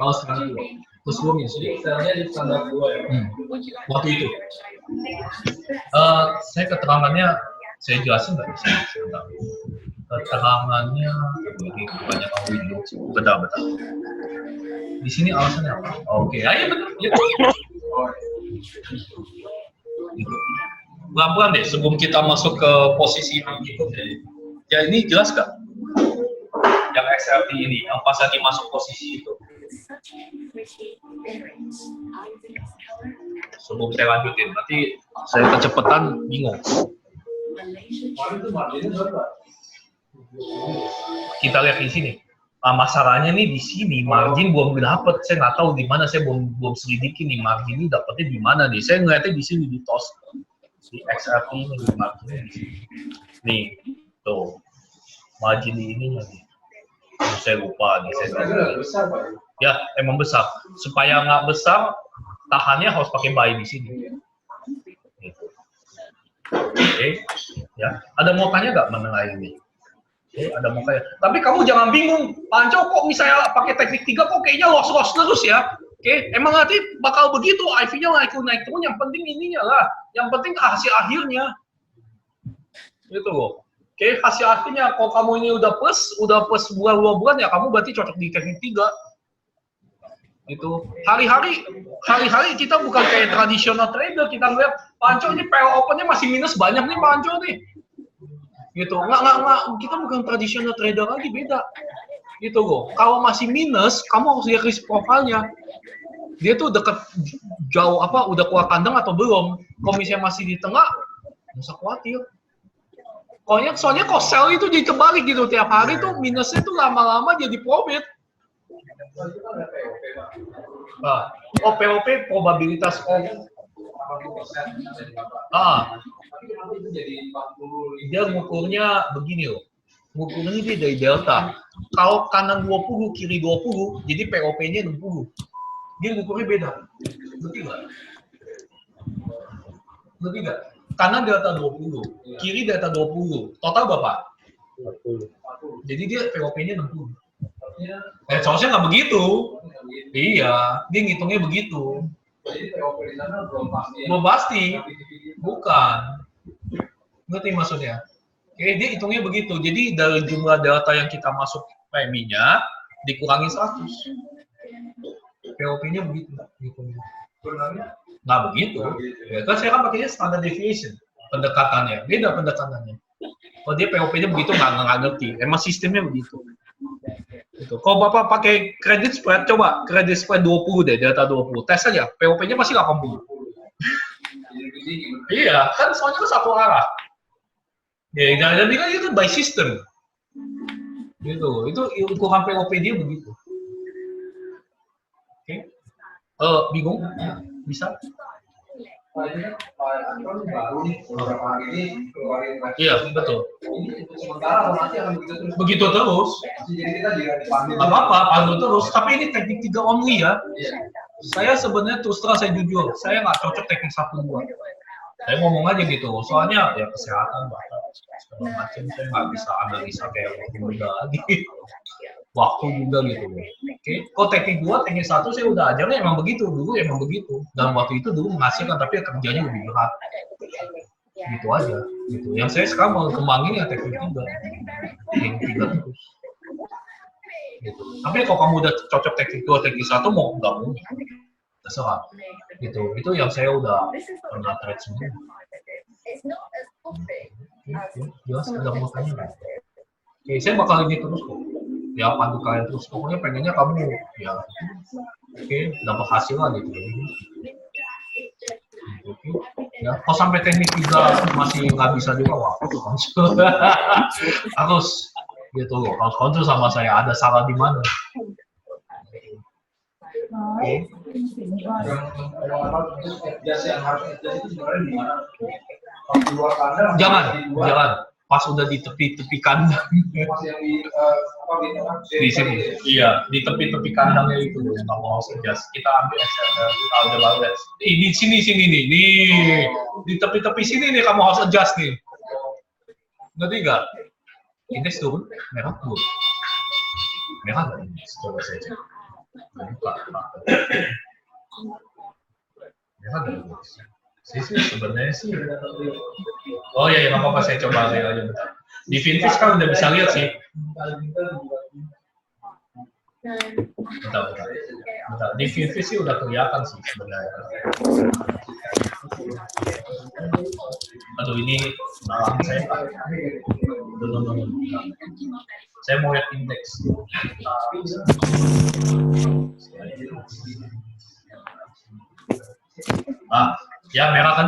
Kalau sekarang 2. Plus 2 minus 2. Selnya di standar 2 ya. Waktu itu. Saya keterangannya, saya jelasin nggak bisa? Keterangannya, ini banyak Windows. Bentar. Di sini alasannya apa? Oke, ayo betul. Ya. Pelan-pelan deh sebelum kita masuk ke posisi yang berikutnya. Ya ini jelas gak? Yang XRP ini, yang pas lagi masuk posisi itu. Sebelum saya lanjutin, nanti saya kecepatan bingung. Kita lihat di sini. Masalahnya nih di sini margin belum dapet, saya nggak tahu di mana, saya belum selidiki nih margin ini dapetnya di mana nih. Saya ngeliatnya di sini di TOS, di XRP ini di marginnya di sini. Nih, tuh margin ini nih. Saya lupa nih. Besar, Pak. Ya, emang besar. Supaya nggak besar, tahannya harus pakai buy di sini. Gitu. Oke, ya. Ada mau tanya nggak mengenai ini? Ada mukanya. Tapi kamu jangan bingung, Panco kok misalnya pakai teknik 3 kok kayaknya los terus ya. Oke, emang nanti bakal begitu, IV-nya naik turun, yang penting ininya lah. Yang penting hasil akhirnya. Gitu loh. Oke, hasil akhirnya kalau kamu ini udah plus bulan 2 bulan ya kamu berarti cocok di teknik 3. Itu hari-hari kita bukan kayak tradisional trader, kita ngeliat Panco ini PL open-nya masih minus banyak nih Panco nih. Gitu, nggak, kita bukan tradisional trader lagi, beda gitu loh. Kalau masih minus, kamu harus lihat risk profile-nya, dia tuh deket jauh apa, udah keluar kandang atau belum. Kalau misalnya masih di tengah, nggak usah khawatir. Soalnya kok sell itu jadi kebalik gitu, tiap hari tuh minusnya tuh lama-lama jadi profit. POP probabilitas dia ngukurnya begini loh. Ngukurnya dia dari delta. Kalau kanan 20, kiri 20, jadi POP-nya 60. Dia ngukurnya beda. Ngerti nggak? Kanan delta 20, kiri delta 20. Total berapa? 40. Jadi dia POP-nya 60. Seharusnya nggak begitu. Iya, dia ngitungnya begitu. Jadi POP di sana belum pasti. Belum pasti. Bukan. Ngerti maksudnya? Oke, dia hitungnya begitu. Jadi dari jumlah delta yang kita masuk preminya dikurangi 100. POP-nya begitu. Sebenarnya Nggak begitu. Ya, kan saya kan pakainya standard deviation. Pendekatannya. Beda pendekatannya. Kalau dia POP-nya begitu nggak ngerti. Emang sistemnya begitu. Gitu. Kalau Bapak pakai credit spread, coba credit spread 20 deh, delta 20. Tes aja, POP-nya masih 80. Iya, kan soalnya kan satu arah. Ya, jadi kan itu by system. Gitu. Itu ukuran POP dia begitu. Oke. Bingung? Bisa? Nah, ini kan baru nih beberapa hari ini keluarin Iya, betul. ini untuk sementara nanti akan begitu terus. Begitu terus. Jadi kita juga dipandu. Nggak apa-apa, pandu terus. Tapi ini teknik 3 only ya. Iya. Saya sebenarnya terus terang saya jujur, saya nggak cocok teknik 1-2. Saya ngomong aja gitu, soalnya ya kesehatan bahkan segala macam saya nggak bisa analisa kayak waktu muda lagi. Waktu juga gitu. Oke, kok teknik 2, teknik 1 saya udah ajarnya emang begitu, dulu emang begitu. Dan waktu itu dulu menghasilkan, tapi kerjanya lebih berat. Gitu aja. Gitu. Yang saya sekarang mau kembangin ya teknik 3. Teknik 3 terus. Gitu. Tapi kalau kamu udah cocok teknik 2, teknik 1 mau gabung, terserah. Gitu. Itu yang saya udah pernah trade semua. Jelas ada mau tanya nggak? Oke, saya bakal ini terus kok. Ya pandu kalian terus. Pokoknya pengennya kamu ya oke, dapat hasil lah gitu. Oke. Ya, kalau sampai teknik 3 masih nggak bisa juga, wah, harus gitu loh, harus kontrol sama saya, ada salah di mana. Oke. Yang harus adjust itu sebenarnya di mana? Di luar kandang. Jangan. Pas udah di tepi-tepi kandang. Pas yang di Di sini. Iya, di tepi-tepi kandangnya itu yang kamu harus adjust. Kita ambil kita udah lalu. Di sini nih. Nih, di tepi-tepi sini nih kamu harus adjust nih. Ngerti nggak? Indeks turun, merah turun. Merah nggak indeks? Coba saya cek. Buka. Merah nggak indeks? Sih sebenarnya sih. Oh iya, nggak apa-apa, saya coba lihat aja bentar. Di Finfish kan udah bisa lihat sih. Bentar. Di Finfish sih udah kelihatan sih sebenarnya. Aduh, ini malam saya Pak. Saya mau lihat indeks. Ya merah kan?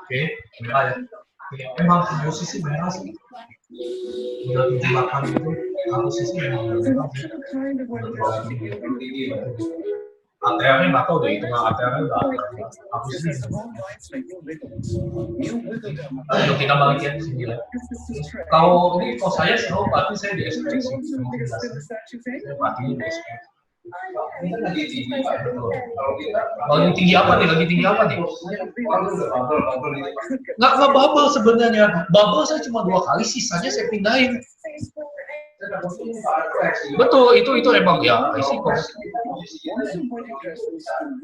Oke, merah ya. Memang posisi merah sih. Udah 78 itu, posisi memang merah. ATR-nya nggak tahu deh, hitungan ATR-nya nggak. Posisi. Ayo kita balikin sini lah. Kalau saya selalu berarti saya di SPX. Saya berarti di SPX. Ini kan lagi tinggi, Pak. Kalau kita Lagi tinggi apa nih? Nggak bubble sebenarnya. Bubble saya cuma 2 kali, sisanya saya pindahin. Betul, itu emang ya risiko.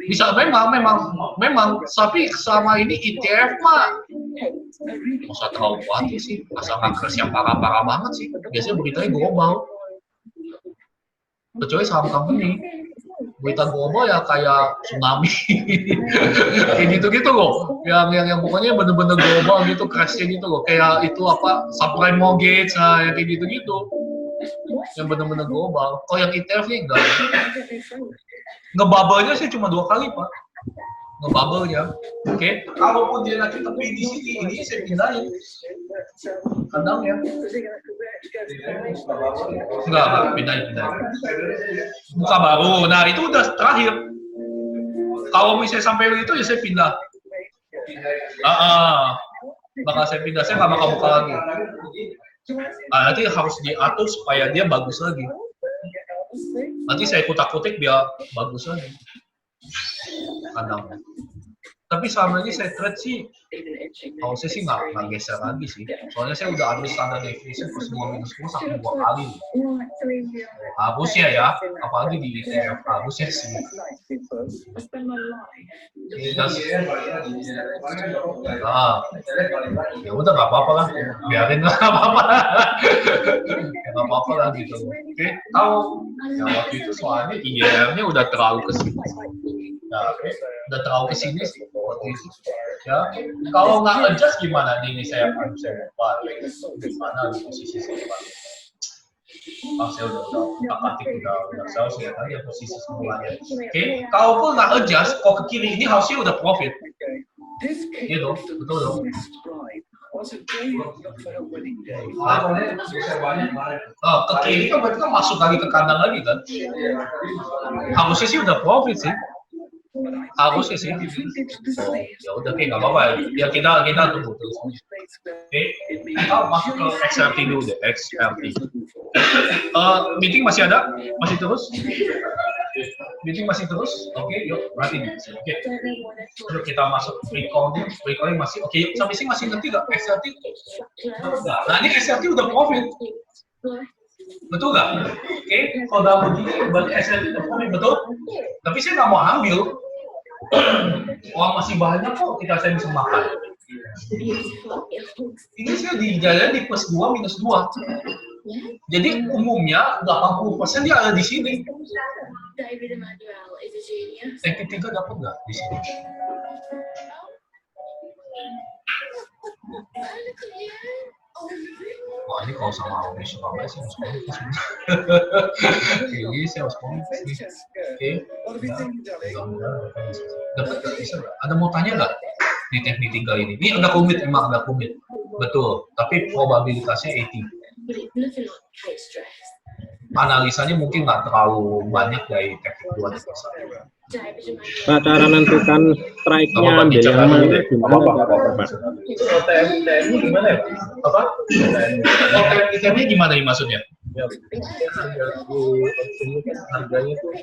Bisa memang, tapi selama ini ETF mah nggak usah terlalu khawatir sih, asal nggak crash yang parah-parah banget sih. Biasanya beritanya global. Kecuali saham company, berita global ya kayak tsunami, kayak gitu loh, yang pokoknya bener-bener global gitu, crashnya gitu loh, kayak itu apa, subprime mortgage, nah yang kayak gitu, yang bener-bener global. Oh yang ETF nih enggak, ngebubble-nya sih cuma 2 kali Pak, ngebubble-nya. Oke, kalaupun dia nanti tepi di sini, ini saya pindahin kandangnya. Enggak, pindahin. Buka baru. Nah, itu udah terakhir. Kalau misalnya sampai itu ya saya pindah. Bakal saya pindah, saya nggak bakal buka lagi. Nanti harus diatur supaya dia bagus lagi. Nanti saya kutak-kutik biar bagus lagi kandangnya. Tapi selama ini saya trade sih, kalau saya sih nggak geser lagi sih. Soalnya saya udah ambil standar deviation plus 2-10 sampai 2 kali. Harusnya ya, apalagi di ETF, harusnya sih. Ya udah nggak apa-apa lah, biarin lah, nggak apa-apa lah. Nggak apa-apa lah gitu. Oke, kalau ya waktu itu soalnya IR-nya udah terlalu kesini. Nah, udah terlalu kesini sih. Ya, kalau nggak adjust gimana nih? Ini saya lupa gimana di posisi saya. Saya udah saya harus lihat aja posisi semuanya. Oke, kalaupun nggak adjust, kok ke kiri ini harusnya udah profit. Gitu, betul dong. Ke kiri kan berarti kan masuk lagi ke kandang lagi kan? Harusnya sih udah profit sih. Harusnya sih. Oh, ya udah, oke, nggak apa-apa. Ya kita tunggu terus. Oke, kita masuk ke XRT dulu deh, XRT. Meeting masih ada? Masih terus? Meeting masih terus? Oke, yuk, berarti nih. Oke, yuk kita masuk recording masih. Oke, yuk, sampai sini masih ngerti nggak XRT? Nah, ini XRT udah profit. Betul nggak? Oke, kalau udah begini, berarti XRT udah profit, betul? Tapi saya nggak mau ambil. Uang masih banyak kok, saya bisa makan. Ini saya dijalan di plus 2 minus 2. Jadi umumnya 80% dia ada di sini. Teknik 3 dapat nggak di sini? Wah, ini kalau sama Omi Surabaya sih harus komit. Ini saya harus komit. Oke. Dapat nggak? Bisa nggak? Ada mau tanya nggak di teknik 3 ini? Ini ada komit, emang ada komit. Betul. Tapi probabilitasnya 80. Analisanya mungkin nggak terlalu banyak dari teknik 2 dan 1. Pak, cara menentukan strike-nya ambil yang mana? Apa? TM-nya gimana ya? Apa? TM-nya gimana nih maksudnya? Ya, harganya tuh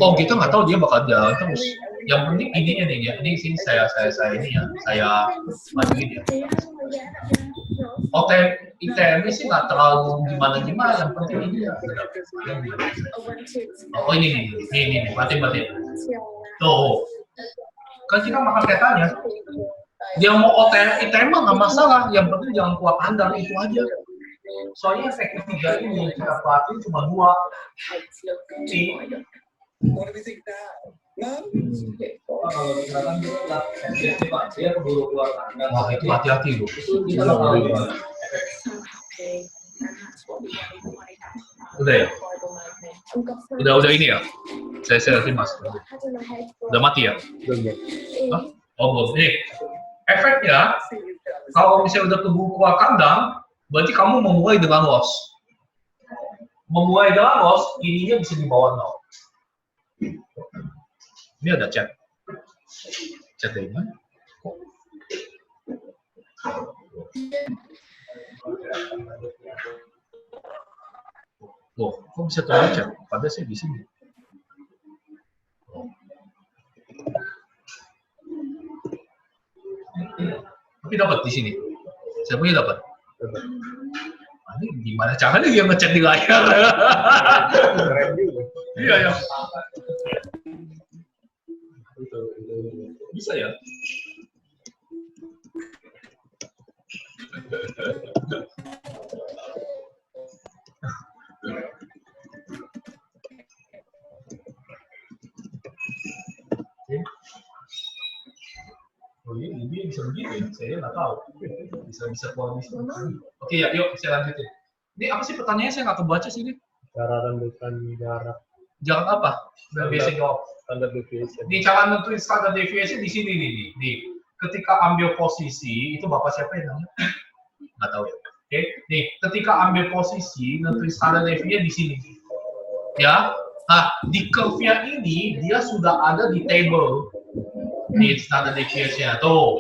oh, kita nggak tahu dia bakal jalan terus. Yang penting ininya nih ya. Ini sini saya ini ya. Saya majuin ya. ITM-nya sih nggak terlalu gimana. Yang penting ini ya. Oh ini nih. Mati. Tuh. Kan kita makan petanya. Dia mau ITM mah nggak masalah. Yang penting jangan kuat kandang, itu aja. Soalnya efek 3 ini kita perhatiin cuma 2. Dia keburu keluar kandang. Wah, itu hati-hati loh. Udah ya? Udah ini ya? Saya lihat mas. Udah mati ya? Hah? Oh belum. Ini efeknya kalau misalnya udah keburu keluar kandang, berarti kamu memulai dengan loss. Memulai dengan loss, ininya bisa di bawah 0. Ini ada chat. Chat dari mana? Loh, kok bisa terlalu chat? Padahal saya di sini. Tapi dapat di sini. Saya punya dapat. Ini gimana caranya dia ngechat di layar? Iya ya. Bisa ya? Oh iya, ini bisa begitu ya? Saya nggak tahu. Bisa keluar di sini. Oke ya, yuk saya lanjutin. Ini apa sih pertanyaannya? Saya nggak kebaca sih ini. Cara tentukan jarak. Jarak apa? Biasa jawab. Standard deviation. Di cara nentuin standard deviation di sini nih. Ketika ambil posisi, itu bapak siapa yang namanya? Nggak tahu ya. Oke, nih ketika ambil posisi nentuin standard deviation di sini. Ya, nah di curve-nya ini dia sudah ada di table. Ini standard deviation tuh.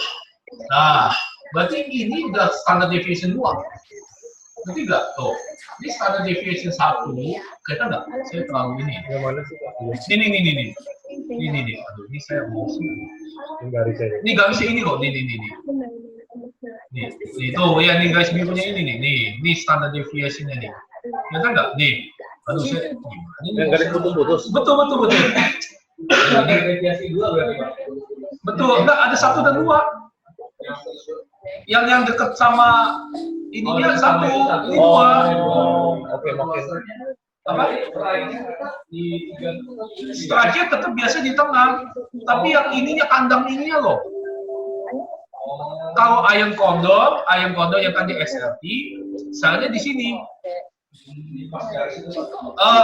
Nah, berarti ini udah standard deviation 2. Berarti enggak tuh. Ini standard deviation 1. Kelihatan enggak? Saya terlalu ini. Yang mana sih Pak? Ini. Aduh, ini saya mau sih. Ini garisnya ini loh. Nih. Nih tuh ya, nih garis birunya ini nih. Ini standard deviation-nya nih. Kelihatan enggak? Nih. Aduh, saya ini yang garis putus-putus. Betul. Ini deviasi 2 berarti Pak. Betul, enggak ada 1 dan 2. Yang dekat sama ininya 1, ini 2. Oke, makin Apa? Strike-nya tetap biasa di tengah, tapi yang ininya kandang ininya loh. Kalau ayam kondor yang tadi SLT, salahnya di sini.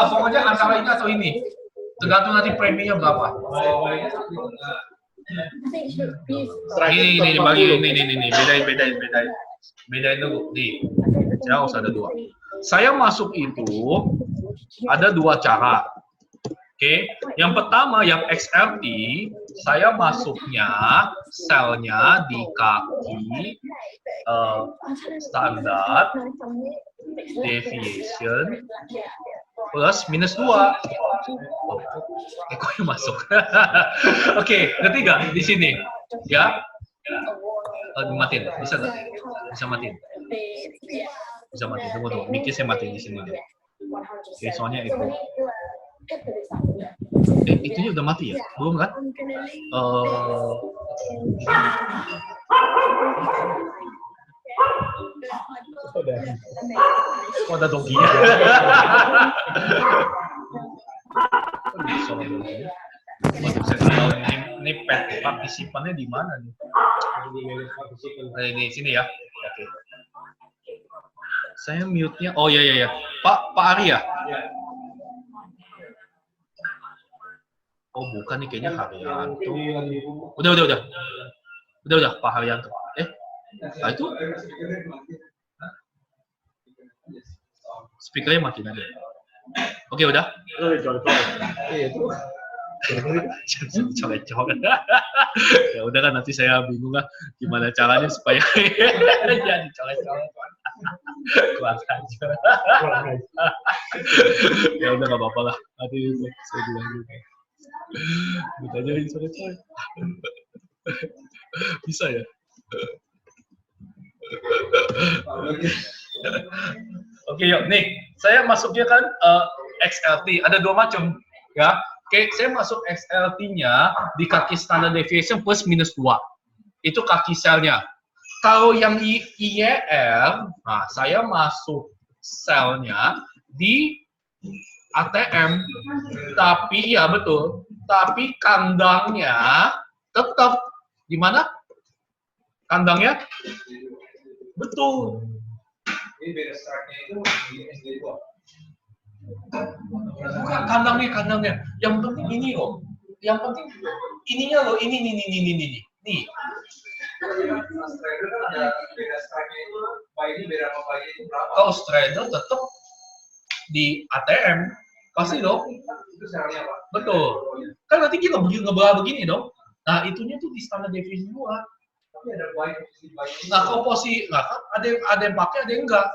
Pokoknya antara ini atau ini. Tergantung nanti preminya berapa. Ini bagi ini bedain dulu nih. Saya harus ada 2. Saya masuk itu ada 2 cara. Oke, yang pertama yang XRT, saya masuknya selnya di kaki standar deviation plus minus 2. Kok yang masuk? Oke, ketiga di sini ya. Matiin, bisa nggak? Bisa matiin. Bisa matiin, tunggu. Mikir saya matiin di sini. Oke, soalnya itu. Itunya udah mati ya? Belum kan? Oh, ada dongkinya. Ini pet partisipannya di mana nih? Ini sini ya. Oke. Saya mute-nya. Oh ya. Pak Ari ya? Oh bukan nih kayaknya Haryanto. Udah Pak Haryanto. Nah itu speakernya matiin aja. Oke udah. Colek-colek. Ya udah kan nanti saya bingung lah gimana caranya supaya jadi colek-colek. Kuat aja. Ya udah nggak apa-apa lah. Nanti saya bilang gitu. Kita ajarin colek-colek. Bisa ya? Oke yuk, nih saya masuknya kan XLT, ada dua macam ya. Oke, saya masuk XLT-nya di kaki standard deviation plus minus 2. Itu kaki selnya. Kalau yang IER, nah saya masuk selnya di ATM. Tapi ya betul, tapi kandangnya tetap gimana? Kandangnya? Betul. Ini beda strike-nya itu di SD2. Bukan kandangnya. Yang penting ini loh. Yang penting ininya loh. Ini. Nih. Mas trader kan ada beda strike-nya itu, Pak ini beda sama Pak ini berapa? Kalau trader tetap di ATM. Pasti dong. Itu selnya Pak. Betul. Kan nanti kita ngebelah begini dong. Nah, itunya tuh di standar deviation 2. Tapi ada posisi buy. Nah, kalau posisi kan ada yang pakai, ada yang enggak.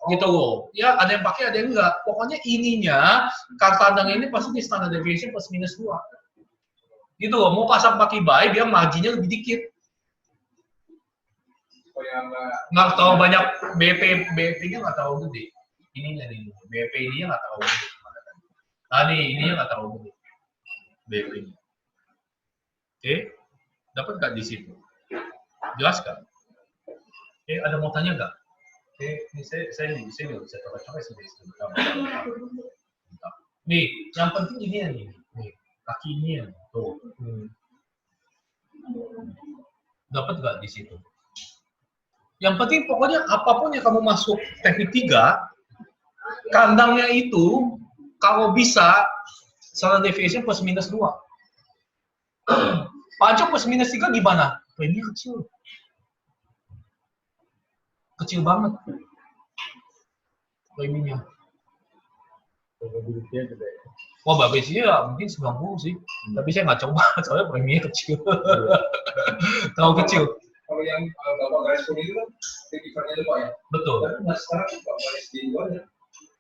Gitu loh. Ya, ada yang pakai, ada yang enggak. Pokoknya ininya kandang ini pasti di standard deviation plus minus 2. Gitu loh. Mau pasang pakai buy biar marginnya lebih dikit. Supaya Nggak terlalu banyak BP-nya nggak terlalu gede. Ininya nih. BP ininya nggak terlalu gede. Nah, nih ininya nggak terlalu gede. BP-nya. Oke. Dapat nggak di situ? Jelas kan? Oke, ada mau tanya nggak? Oke, ini saya nggak bisa coba-coba sebentar. Nih, yang penting ini ya nih, kaki ini ya, tuh. Dapat nggak di situ? Yang penting pokoknya apapun yang kamu masuk teknik 3, kandangnya itu kalau bisa standard deviation plus minus 2. Panco plus minus 3 gimana? Ini kecil. Kecil banget. Preminya. Wah, babesnya ya mungkin 90 sih. Tapi saya nggak coba, soalnya preminya kecil. Terlalu kecil. kalau yang Bapak garis kuning itu kan tipikalnya itu Pak ya? Betul. Tapi mas sekarang Bapak garis di luarnya.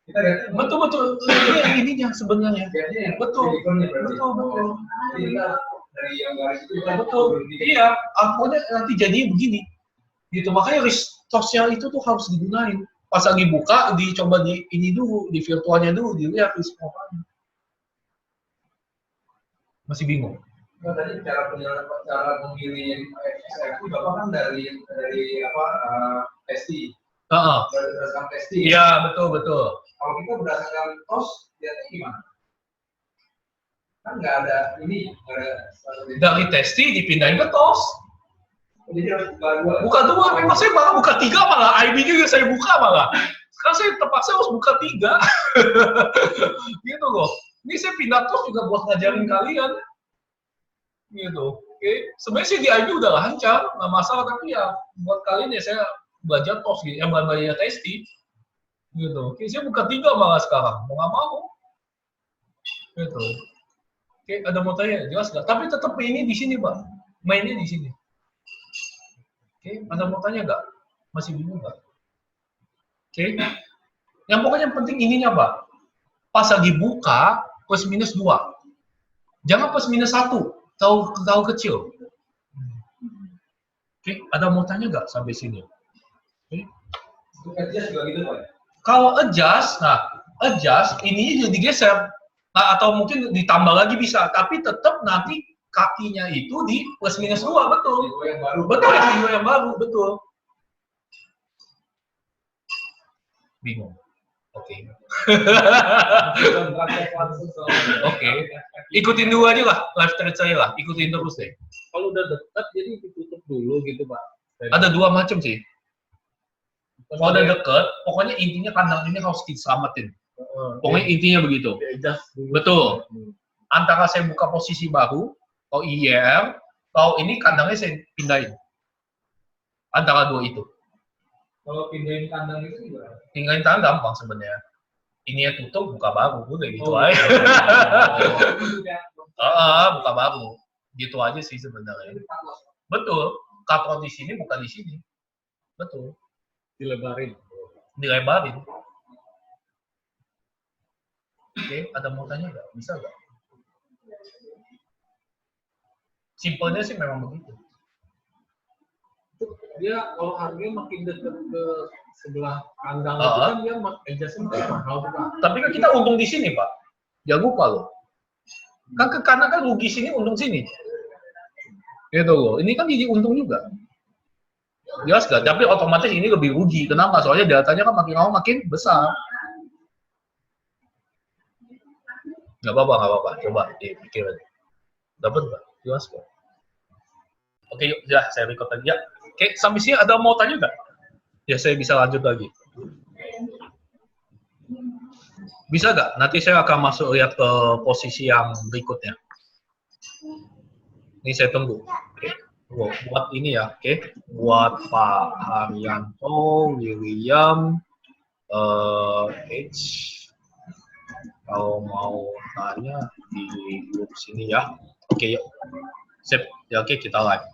Kita lihat Betul. Ini yang ininya sebenarnya. yang Betul. Betul. Jadi kita dari yang garis itu kita Betul. Iya, akunnya nanti jadinya begini. Gitu, makanya resource-nya itu tuh harus digunain. Pas lagi buka, dicoba di ini dulu, di virtualnya dulu, dilihat resource-nya. Masih bingung? Nah, tadi cara memilih XRP Bapak kan dari apa testi. Berdasarkan testi. Iya, betul. Kalau kita berdasarkan TOS, lihatnya gimana? Kan nggak ada ini, nggak ada. Dari testi dipindahin ke TOS. Jadi harus buka 2. Buka 2, memang saya malah buka 3 malah. IB juga saya buka malah. Sekarang saya terpaksa harus buka 3. Gitu loh. Ini saya pindah TOS juga buat ngajarin kalian. Gitu. Oke. Sebenarnya sih di IB udah lancar, nggak masalah. Tapi ya buat kalian ya saya belajar TOS gitu. Yang belajar testi. Gitu. Oke, saya buka 3 malah sekarang. Mau nggak mau. Gitu. Oke, ada mau tanya, jelas nggak? Tapi tetap ini di sini, Pak. Mainnya di sini. Oke, ada mau tanya nggak? Masih bingung nggak? Oke, yang pokoknya yang penting ininya, Pak. Pas lagi buka, plus minus 2. Jangan plus minus 1, tahu kecil. Oke, ada mau tanya nggak sampai sini? Oke. Untuk adjust juga gitu, Pak. Kalau adjust, ini jadi geser. Nah, atau mungkin ditambah lagi bisa, tapi tetap nanti kakinya itu di plus minus 2, betul. Yang baru. Betul, video yang baru, betul. Bingung. Oke. Oke. Ikutin dulu aja lah, live thread saya lah. Ikutin terus deh. Kalau udah dekat jadi ditutup dulu gitu Pak. Ada 2 macam sih. Kalau udah deket, pokoknya intinya kandang ini harus diselamatin. Pokoknya intinya begitu. Betul. Antara saya buka posisi baru, atau IR, kalau ini kandangnya saya pindahin. Antara 2 itu. Kalau pindahin kandang itu gimana? Tinggalin kandang gampang sebenarnya. Ini ya tutup, buka baru, udah gitu aja. Buka baru. Gitu aja sih sebenarnya. Betul. Cut di sini, bukan di sini. Betul. Dilebarin. Dilebarin. Oke, ada mau tanya nggak? Bisa nggak? Simpelnya sih memang begitu. Dia kalau harganya makin dekat ke sebelah kandang itu kan dia adjustnya makin mahal tuh Pak. Tapi kan kita untung di sini, Pak. Jangan lupa loh. Kan ke kanan kan rugi sini, untung sini. Gitu loh. Ini kan jadi untung juga. Jelas nggak? Tapi otomatis ini lebih rugi. Kenapa? Soalnya datanya kan makin lama makin besar. Nggak apa-apa. Coba dipikirin. Dapat nggak? Jelas kok. Oke, yuk. Ya, saya record lagi. Ya. Oke, sampai sini ada mau tanya nggak? Ya, saya bisa lanjut lagi. Bisa nggak? Nanti saya akan masuk lihat ke posisi yang berikutnya. Ini saya tunggu. Oke. Buat ini ya, oke. Buat Pak Haryanto, William, H. Kalau mau tanya di grup sini ya. Oke, yuk. Sip. Ya, oke, kita live.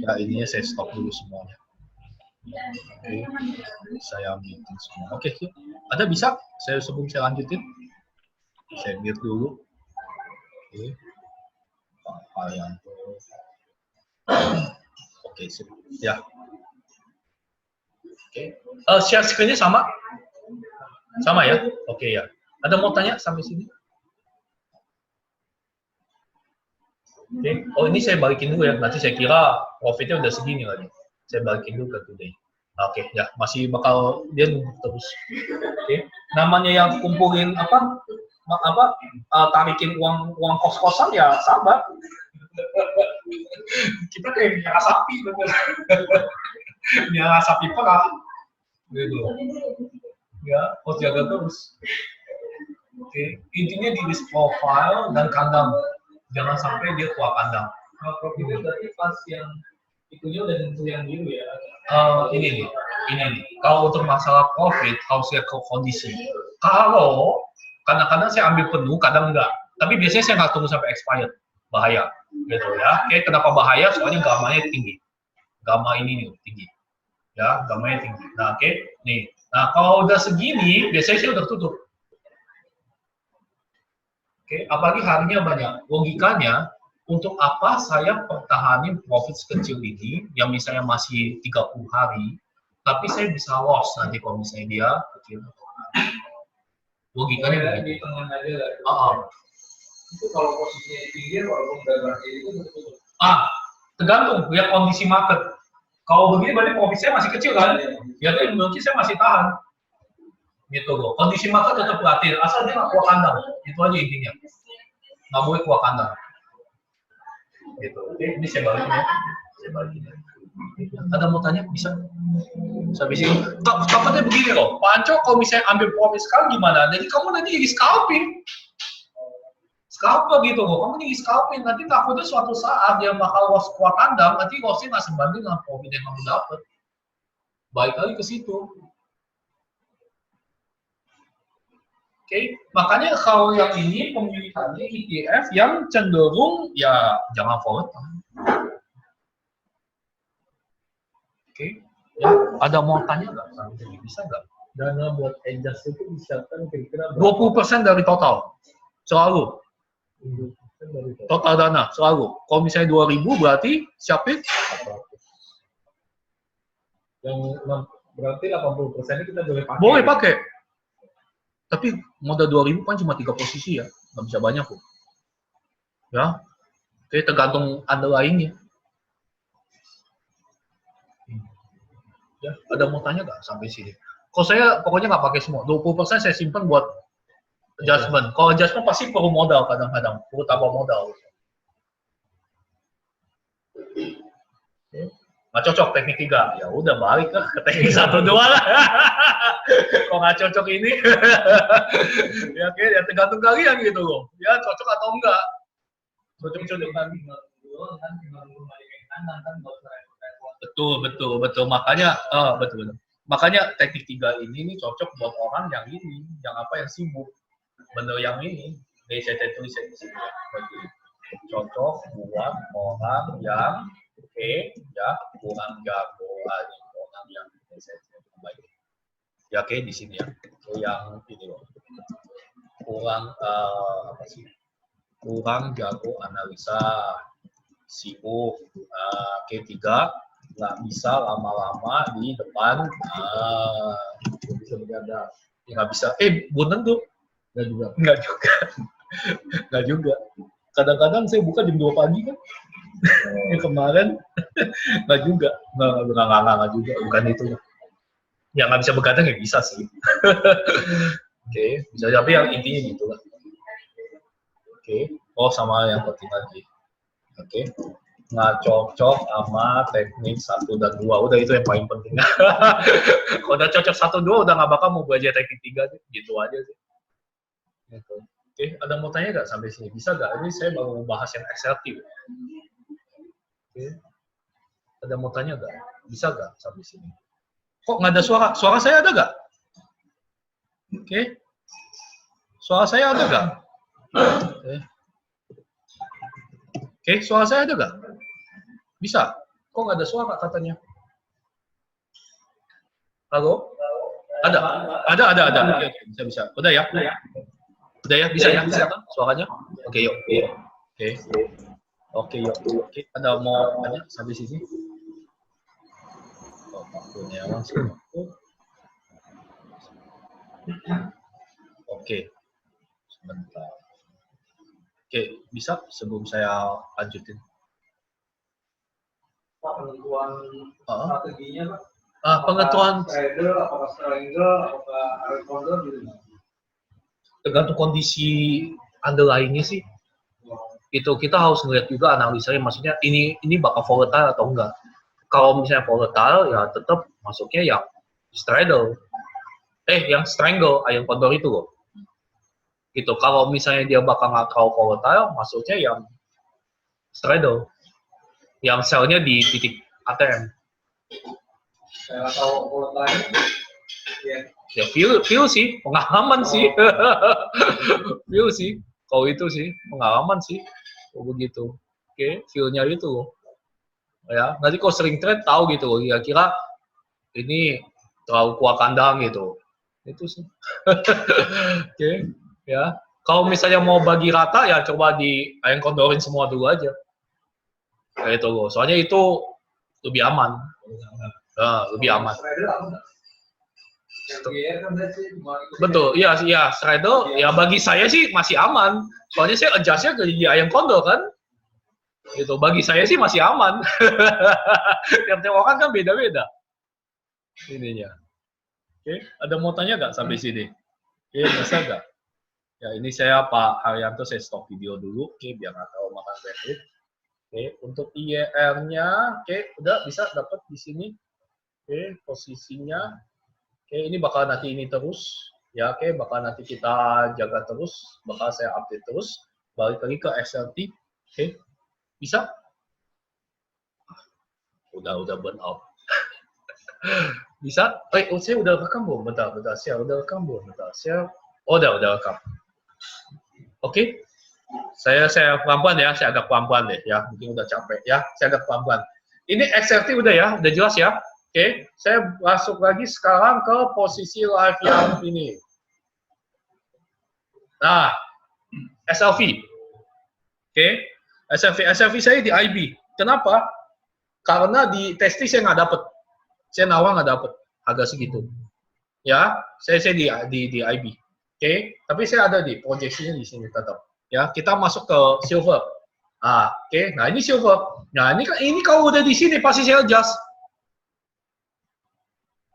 Ya, ininya saya stop dulu semuanya. Oke, saya meeting semua. Oke, yuk. Ada bisa? Saya sebelum saya lanjutin, saya mute dulu. Oke, Pak Haryanto. Oke, sip. Ya. Oke. Share screen-nya sama? Sama ya? Oke ya. Ada mau tanya sampai sini? Oke. Oh, ini saya balikin dulu ya. Nanti saya kira profitnya udah segini lagi. Saya balikin dulu ke today. Oke, ya. Masih bakal dia nunggu terus. Oke. Namanya yang kumpulin tarikin uang kos-kosan ya sabar. Kita kayak miara sapi, bener. Miara sapi perah. Gitu. Ya, harus jaga terus. Oke, intinya di list profile dan kandang. Jangan sampai dia keluar kandang. Kalau profitnya berarti pas yang itunya udah tentu yang biru ya? Ini nih. Kalau untuk masalah profit, harus lihat ke kondisi. Kalau kadang-kadang saya ambil penuh, kadang enggak. Tapi biasanya saya nggak tunggu sampai expired. Bahaya. Gitu ya. Oke, kenapa bahaya? Soalnya gamanya tinggi. Gamma ini nih, tinggi. Ya, gamanya tinggi. Nah, oke. Nih. Nah, kalau udah segini, biasanya saya udah tutup. Oke, apalagi harinya banyak. Logikanya, untuk apa saya pertahanin profit sekecil ini, yang misalnya masih 30 hari, tapi saya bisa loss nanti kalau misalnya dia kecil. Logikanya begitu. Di tengah aja lah. Itu kalau posisinya di pinggir, walaupun udah berakhir itu betul. Tergantung lihat kondisi market. Kalau begini berarti profit saya masih kecil kan? Ya tapi mungkin saya masih tahan. Gitu loh. Kondisi market tetap latih, asal dia nggak keluar kandang. Itu aja intinya. Nggak boleh keluar kandang. Gitu. Oke, ini saya balikin ya. Ada mau tanya? Bisa? Sampai sini. Takutnya begini loh. Pak Anco kalau misalnya ambil profit sekarang gimana? Jadi kamu nanti jadi scalping. Scalper gitu loh, kamu tinggi scalping, nanti takutnya suatu saat dia bakal loss keluar kandang, nanti lossnya nggak sebanding dengan profit yang kamu dapat. Baik lagi ke situ. Oke, Oke, makanya kalau yang ini pemilihannya ETF yang cenderung ya jangan volatile. Oke, ya ada mau tanya nggak? Bisa nggak? Dana buat adjust itu disiapkan kira-kira 20% dari total, selalu. 20% dari Total dana, selalu. Kalau misalnya 2000 berarti siapin yang berarti 80% ini kita boleh pakai. boleh pakai. Tapi modal 2000 kan cuma 3 posisi ya, nggak bisa banyak kok. Ya, oke tergantung underlying-nya. Ya, ada mau tanya nggak sampai sini? Kalau saya pokoknya nggak pakai semua, 20% saya simpan buat adjustment. Kalau adjustment pasti perlu modal kadang-kadang, perlu tambah modal. Nggak cocok teknik 3, ya udah balik lah ke teknik 1-2 lah. Kalau nggak cocok ini, ya oke, ya tergantung kalian gitu loh. Ya cocok atau enggak. Cocok-cocok lagi. Betul. Makanya, betul. Makanya teknik 3 ini nih cocok buat orang yang ini, yang sibuk. Bener yang ini, saya tulis di sini. Cocok buat orang yang ya kurang jago lagi, orang yang baik. Ya oke di sini ya. Yang ini loh. Kurang kurang jago analisa, sibuk. Ketiga, nggak bisa lama-lama di depan, Bisa begadang. ya nggak bisa. Belum tentu. Nggak juga. Kadang-kadang saya buka jam 2 pagi kan. Yang kemarin nggak juga. Nggak juga. Bukan itu. Ya nggak bisa begadang ya bisa sih. Oke, bisa. Tapi yang intinya gitu lah. Oke. Oh sama yang penting lagi. Oke. Nggak cocok sama teknik 1 dan 2. Udah itu yang paling penting. Kalau udah cocok 1-2 udah nggak bakal mau belajar teknik 3 gitu aja sih. Gitu. Oke, ada mau tanya nggak sampai sini? Bisa nggak? Ini saya baru bahas yang assertif. Oke. Ada mau tanya nggak? Bisa nggak sampai sini? Kok nggak ada suara? Suara saya ada nggak? Oke. Suara saya ada nggak? Oke, suara saya ada nggak? Bisa? Kok nggak ada suara katanya? Halo? Ada. Oke, bisa. Udah ya? Udah ya? Bisa ya? Bisa kan suaranya? Oke, yuk. Oke, yuk. Oke, ada mau tanya sampai sini? Oh, punya langsung. Oke. Sebentar. Oke, bisa sebelum saya lanjutin. Penentuan strateginya Pak? Pengetahuan Trader, apakah triangle, apakah rebounder gitu? tergantung kondisi underlying-nya sih. Itu kita harus ngeliat juga analisanya, maksudnya ini bakal volatile atau enggak. Kalau misalnya volatile ya tetap masuknya yang straddle. Yang strangle, ayam kondor itu loh. Gitu. Kalau misalnya dia bakal nggak terlalu volatile, masuknya yang straddle. Yang sell-nya di titik ATM. Saya tahu volatile Ya feel sih, pengalaman sih. Feel sih. Kalau itu sih, pengalaman sih. Kalau begitu. Oke, feel-nya itu loh. Ya, nanti kalau sering trade tahu gitu loh, kira-kira ini terlalu kuat kandang gitu. Itu sih. Oke, ya. Kalau misalnya mau bagi rata ya coba ayam kondorin semua dulu aja. Kayak itu loh. Soalnya itu lebih aman. Lebih aman. Betul, iya, straddle ya bagi saya sih masih aman. Soalnya saya adjust-nya ke ayam kondor kan. Gitu, bagi saya sih masih aman. Tiap-tiap orang kan beda-beda. Ininya. Oke, ada mau tanya nggak sampai sini? Oke, bisa nggak? Ya, ini saya Pak Haryanto, saya stop video dulu. Oke, biar nggak tahu makan bandwidth. Oke, untuk IER-nya, oke, udah bisa dapat di sini. Oke, posisinya. Oke, ini bakal nanti ini terus. Ya, oke, bakal nanti kita jaga terus. Bakal saya update terus. Balik lagi ke XLT. Oke, bisa? Udah burn out. Bisa? Saya udah rekam belum? Bentar. Saya udah rekam belum? Bentar. Saya Oh, udah rekam. Oke. Saya pelan-pelan ya, saya agak pelan-pelan deh ya, mungkin udah capek ya, saya agak pelan-pelan. Ini XRT udah ya, udah jelas ya. Oke, saya masuk lagi sekarang ke posisi live yang ini. Nah, SLV. Oke, SLV saya di IB. Kenapa? Karena di testi saya nggak dapet. Saya nawar nggak dapet harga segitu. Ya, saya di IB. Oke, tapi saya ada di proyeksinya di sini tetap. Ya, kita masuk ke silver. Oke. Nah, ini silver. Nah, ini kalau udah di sini pasti saya adjust.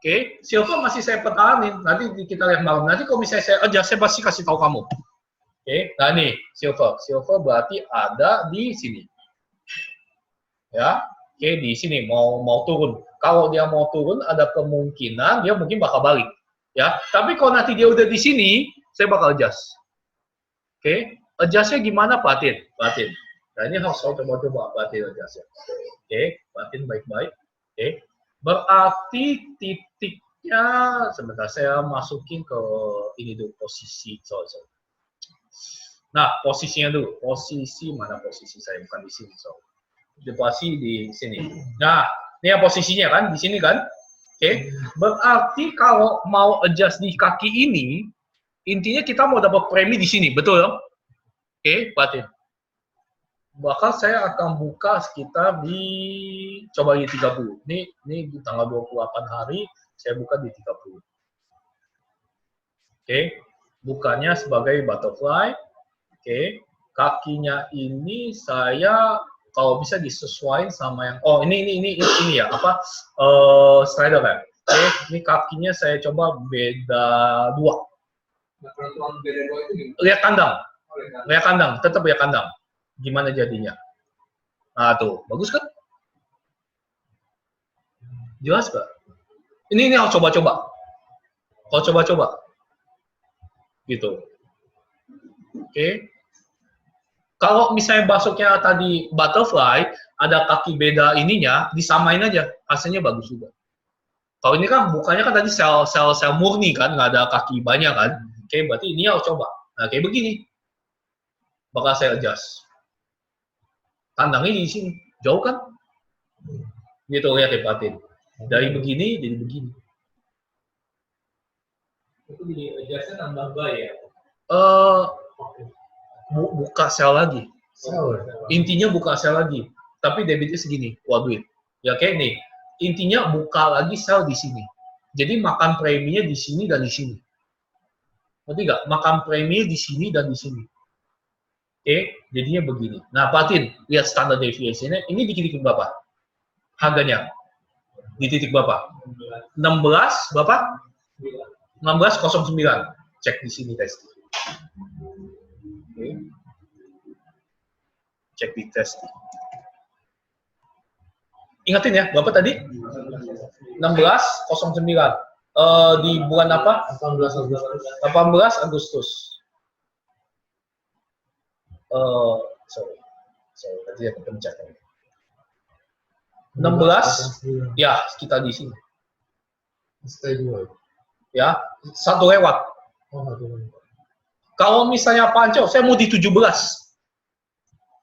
Oke, silver masih saya pertahanin. Nanti kita lihat malam. Nanti kalau misalnya saya adjust, saya pasti kasih tahu kamu. Oke, nah nih silver. Silver berarti ada di sini. Ya, oke, di sini mau turun. Kalau dia mau turun, ada kemungkinan dia mungkin bakal balik. Ya, tapi kalau nanti dia udah di sini, saya bakal adjust. Oke, adjustnya gimana, Patin? Nah, ini harus coba-coba Patin adjustnya. Oke, Patin baik-baik. Oke, berarti titiknya, sebentar saya masukin ke ini dulu, posisi. Nah, posisinya dulu. Posisi mana posisi saya? Bukan di sini, Posisi di sini. Nah, ini ya posisinya kan, di sini kan. Oke, berarti kalau mau adjust di kaki ini, intinya kita mau dapat premi di sini, betul dong? Oke, Patin. Bakal saya akan buka sekitar di coba di 30. Ini di tanggal 28 hari saya buka di 30. Oke, bukanya sebagai butterfly. Oke, kakinya ini saya kalau bisa disesuaikan sama yang ini ya strider kan. Oke, ini kakinya saya coba beda 2. Nah, penentuan beda 2 itu gimana? Lihat kandang, tetap lihat kandang. Gimana jadinya? Nah, tuh, bagus kan? Jelas gak? Ini harus coba-coba. Kalau coba-coba. Gitu. Oke. Kalau misalnya masuknya tadi butterfly, ada kaki beda ininya, disamain aja, hasilnya bagus juga. Kalau ini kan bukannya kan tadi sel murni kan, nggak ada kaki banyak kan. Oke, berarti ini harus coba. Nah, kayak begini. Bakal saya adjust. Kandangnya di sini, jauh kan? Gitu, lihat ya, Patin. Dari begini, jadi begini. Itu di adjustnya tambah buy ya? Buka sel lagi. Intinya buka sel lagi. Tapi debitnya segini, duit. Ya kayak nih. Intinya buka lagi sel di sini. Jadi makan preminya di sini dan di sini. Ngerti nggak? Makan preminya di sini dan di sini. Oke, jadinya begini. Nah, Patin, lihat standar deviation-nya. Ini di titik berapa? Harganya? Di titik berapa? 16, berapa? 16.09. Cek di sini, guys. Oke. Cek di tes. Ingatin ya, Bapak tadi 16.09. Di bulan apa? 18 Agustus. Sorry, tadi ya kepencet. 16, ya kita di sini. Ya, satu lewat. Kalau misalnya Panco, saya mau di 17.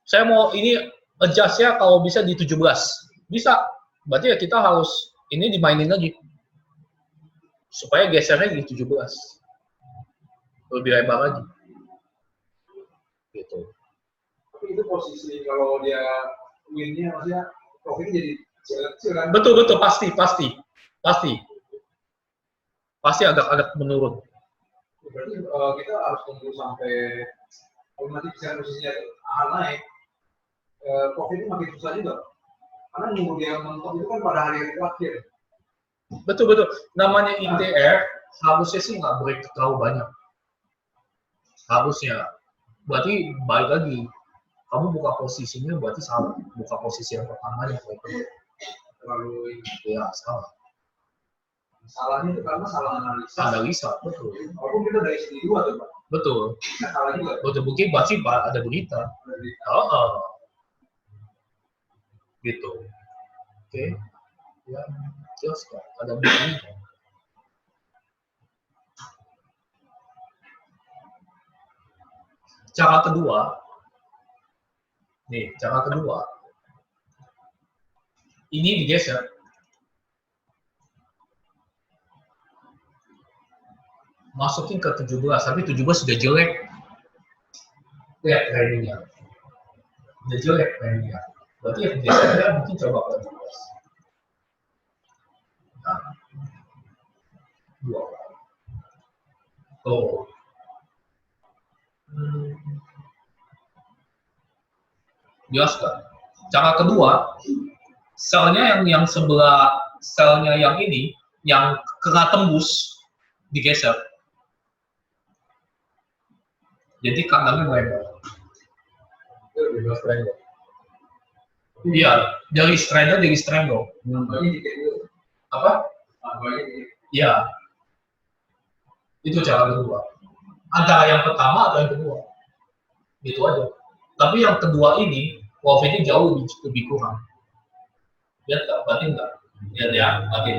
Saya mau ini adjust-nya kalau bisa di 17. Bisa. Berarti ya kita harus ini dimainin lagi. Supaya gesernya di 17. Lebih lebar lagi. Gitu. Tapi itu posisi kalau dia win-nya maksudnya profitnya jadi kecil kan? Betul, pasti. Pasti agak menurun. Berarti kita harus tunggu sampai kalau nanti bisa posisinya akan naik, profitnya makin susah juga. Karena nunggu dia mentok itu kan pada hari terakhir. Betul. Namanya ITR harusnya sih nggak boleh terlalu banyak. Harusnya. Berarti balik lagi. Kamu buka posisinya berarti salah. Buka posisi yang pertama yang Terlalu ya salah. salahnya itu karena salah analisa. Analisa, betul. Walaupun kita dari segi 2 tuh, Pak. Betul. Nah, salah juga. Betul, mungkin pasti ada berita. Gitu. Oke. Ya, jelas kok. Ada berita. cara kedua, nih, cara kedua, ini digeser. Masukin ke 17, tapi 17 sudah jelek. Lihat trendingnya. Udah jelek trendingnya. Berarti yang gesernya mungkin coba ke 17. Nah. 2. Tuh. Jelas kan? Cara kedua, selnya yang sebelah selnya yang ini, yang kena tembus, digeser. Jadi kandangnya melebar. Iya, dari strangle jadi strangle. Apa? Iya. Itu cara kedua. Antara yang pertama atau yang kedua. Gitu aja. Tapi yang kedua ini, profitnya jauh lebih kurang. Lihat nggak? Berarti nggak? Lihat ya, berarti.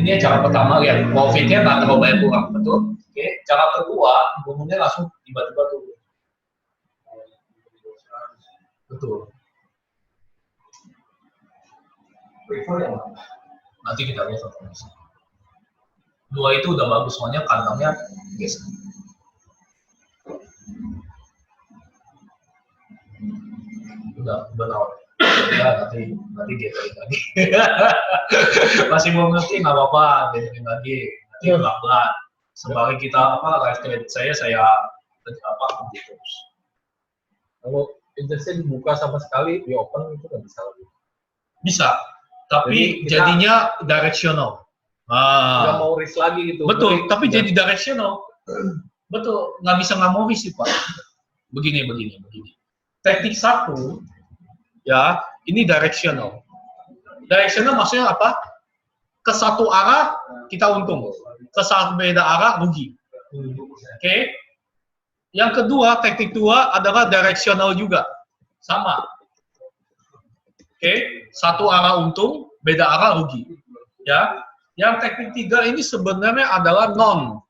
Ini cara pertama, lihat. Profitnya nggak terlalu banyak kurang, betul? Oke, cara kedua, gunungnya langsung tiba-tiba turun. Betul. Nanti kita lihat informasi. 2 itu udah bagus, soalnya kandangnya geser. Udah nawar. Ya, nanti geserin lagi. Masih mau ngerti nggak apa-apa, geserin lagi. Nanti pelan-pelan. Sembari kita live trade saya update terus. Kalau adjustnya dibuka sama sekali, di open itu nggak bisa lagi. Bisa, tapi Jadi jadinya directional. Nggak mau risk lagi gitu. Betul, tapi jadi directional. Betul, nggak mau risk sih Pak. Begini. Teknik 1, ya, ini directional. Directional maksudnya apa? Ke satu arah kita untung, ke satu beda arah rugi. Oke? Yang kedua, teknik 2 adalah directional juga, sama. Oke? Satu arah untung, beda arah rugi. Ya. Yang teknik 3 ini sebenarnya adalah non.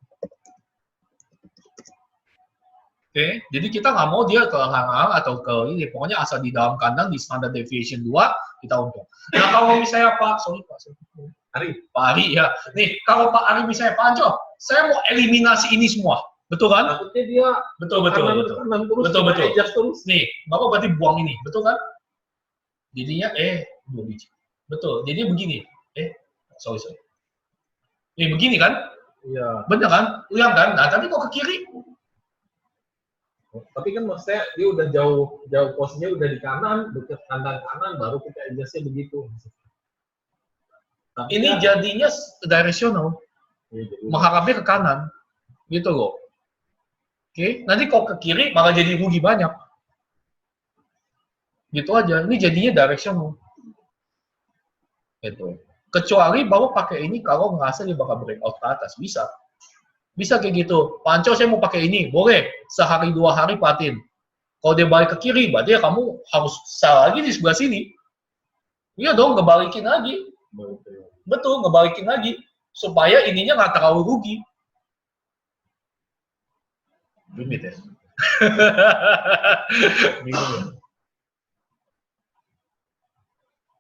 Oke, jadi kita nggak mau dia ke arah atau ke ini, pokoknya asal di dalam kandang di standard deviation 2 kita untung. Nah kalau misalnya Pak Ari ya, nih kalau Pak Ari misalnya Pak Anco, saya mau eliminasi ini semua, betul kan? Takutnya dia betul. Nih, Bapak berarti buang ini, betul kan? Jadinya 2 biji, betul. Jadi begini, sorry. Nih begini kan? Iya. Bener kan? Lihat kan? Nah tapi kok ke kiri? Tapi kan maksudnya dia udah jauh posisinya udah di kanan, dekat kandang kanan, baru kita adjustnya begitu. Tapi ini kan, jadinya directional, mengharapnya ke kanan, gitu loh. Oke, nanti kok ke kiri malah jadi rugi banyak. Gitu aja, ini jadinya directional. Gitu. Kecuali bawa pakai ini kalau ngerasa dia bakal breakout ke atas, bisa. Bisa kayak gitu. Pak Anco, saya mau pakai ini, boleh. Sehari 2 hari patin. Kalau dia balik ke kiri, berarti ya kamu harus sell lagi di sebelah sini. Iya dong, ngebalikin lagi. Betul, ngebalikin lagi. Supaya ininya nggak terlalu rugi. Rumit ya? Bingung ya?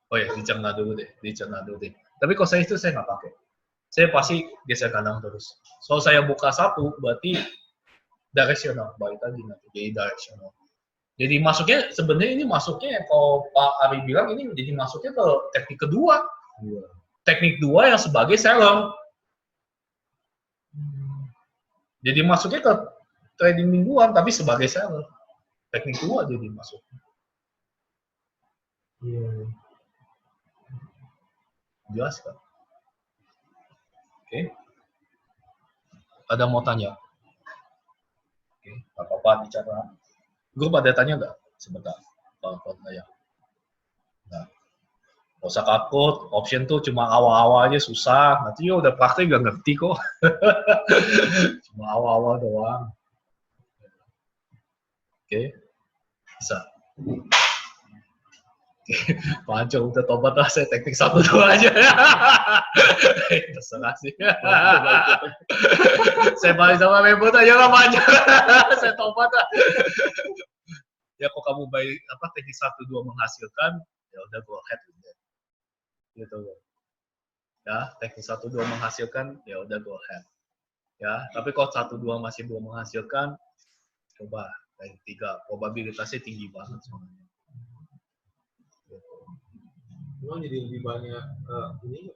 Oh ya, dicerna dulu deh. Tapi kalau saya itu saya nggak pakai. Saya pasti geser kanan terus. So saya buka 1, berarti directional, balik lagi nanti jadi directional. Jadi masuknya sebenarnya ini masuknya kalau Pak Ari bilang ini jadi masuknya ke teknik kedua. Teknik 2 yang sebagai seller. Jadi masuknya ke trading mingguan tapi sebagai seller. Teknik 2 jadi masuk. Jelas kan? Oke. Ada mau tanya? Oke, apa-apa bicara. Grup ada tanya nggak? Sebentar. Kalau tanya. Nah, nggak usah takut. Option tuh cuma awal-awal aja susah. Nanti udah praktek nggak ngerti kok. Cuma awal-awal doang. Oke. Bisa. Panco udah tobat lah, saya teknik 1-2 aja. Terserah sih. Saya balik sama Mebot aja lah Panco. Saya tobat lah. Ya kok kamu baik teknik 1-2 menghasilkan, ya udah go ahead gitu. Ya, teknik 1-2 menghasilkan, ya udah go ahead. Ya, tapi kalau 1-2 masih belum menghasilkan, coba teknik 3. Probabilitasnya tinggi banget soalnya. Memang jadi lebih banyak ini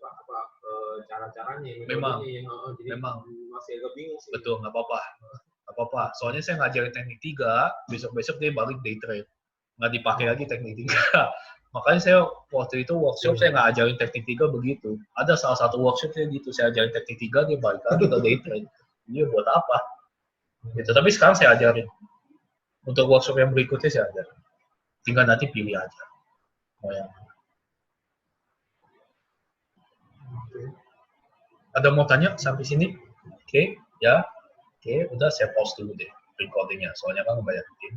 cara-caranya Memang, jadi memang masih agak bingung sih. Betul, nggak apa-apa. Soalnya saya ngajarin teknik 3, besok-besok dia balik day trade. Nggak dipakai lagi teknik 3. Makanya saya waktu itu workshop saya nggak ajarin teknik 3 begitu. Ada salah satu workshop saya gitu, saya ajarin teknik 3, dia balik lagi ke day trade. Dia buat apa? Gitu. Tapi sekarang saya ajarin. Untuk workshop yang berikutnya saya ajarin. Tinggal nanti pilih aja. Mau yang mana. Ada mau tanya sampai sini? Oke, ya. Oke, udah saya pause dulu deh recordingnya. Soalnya kan banyak tim.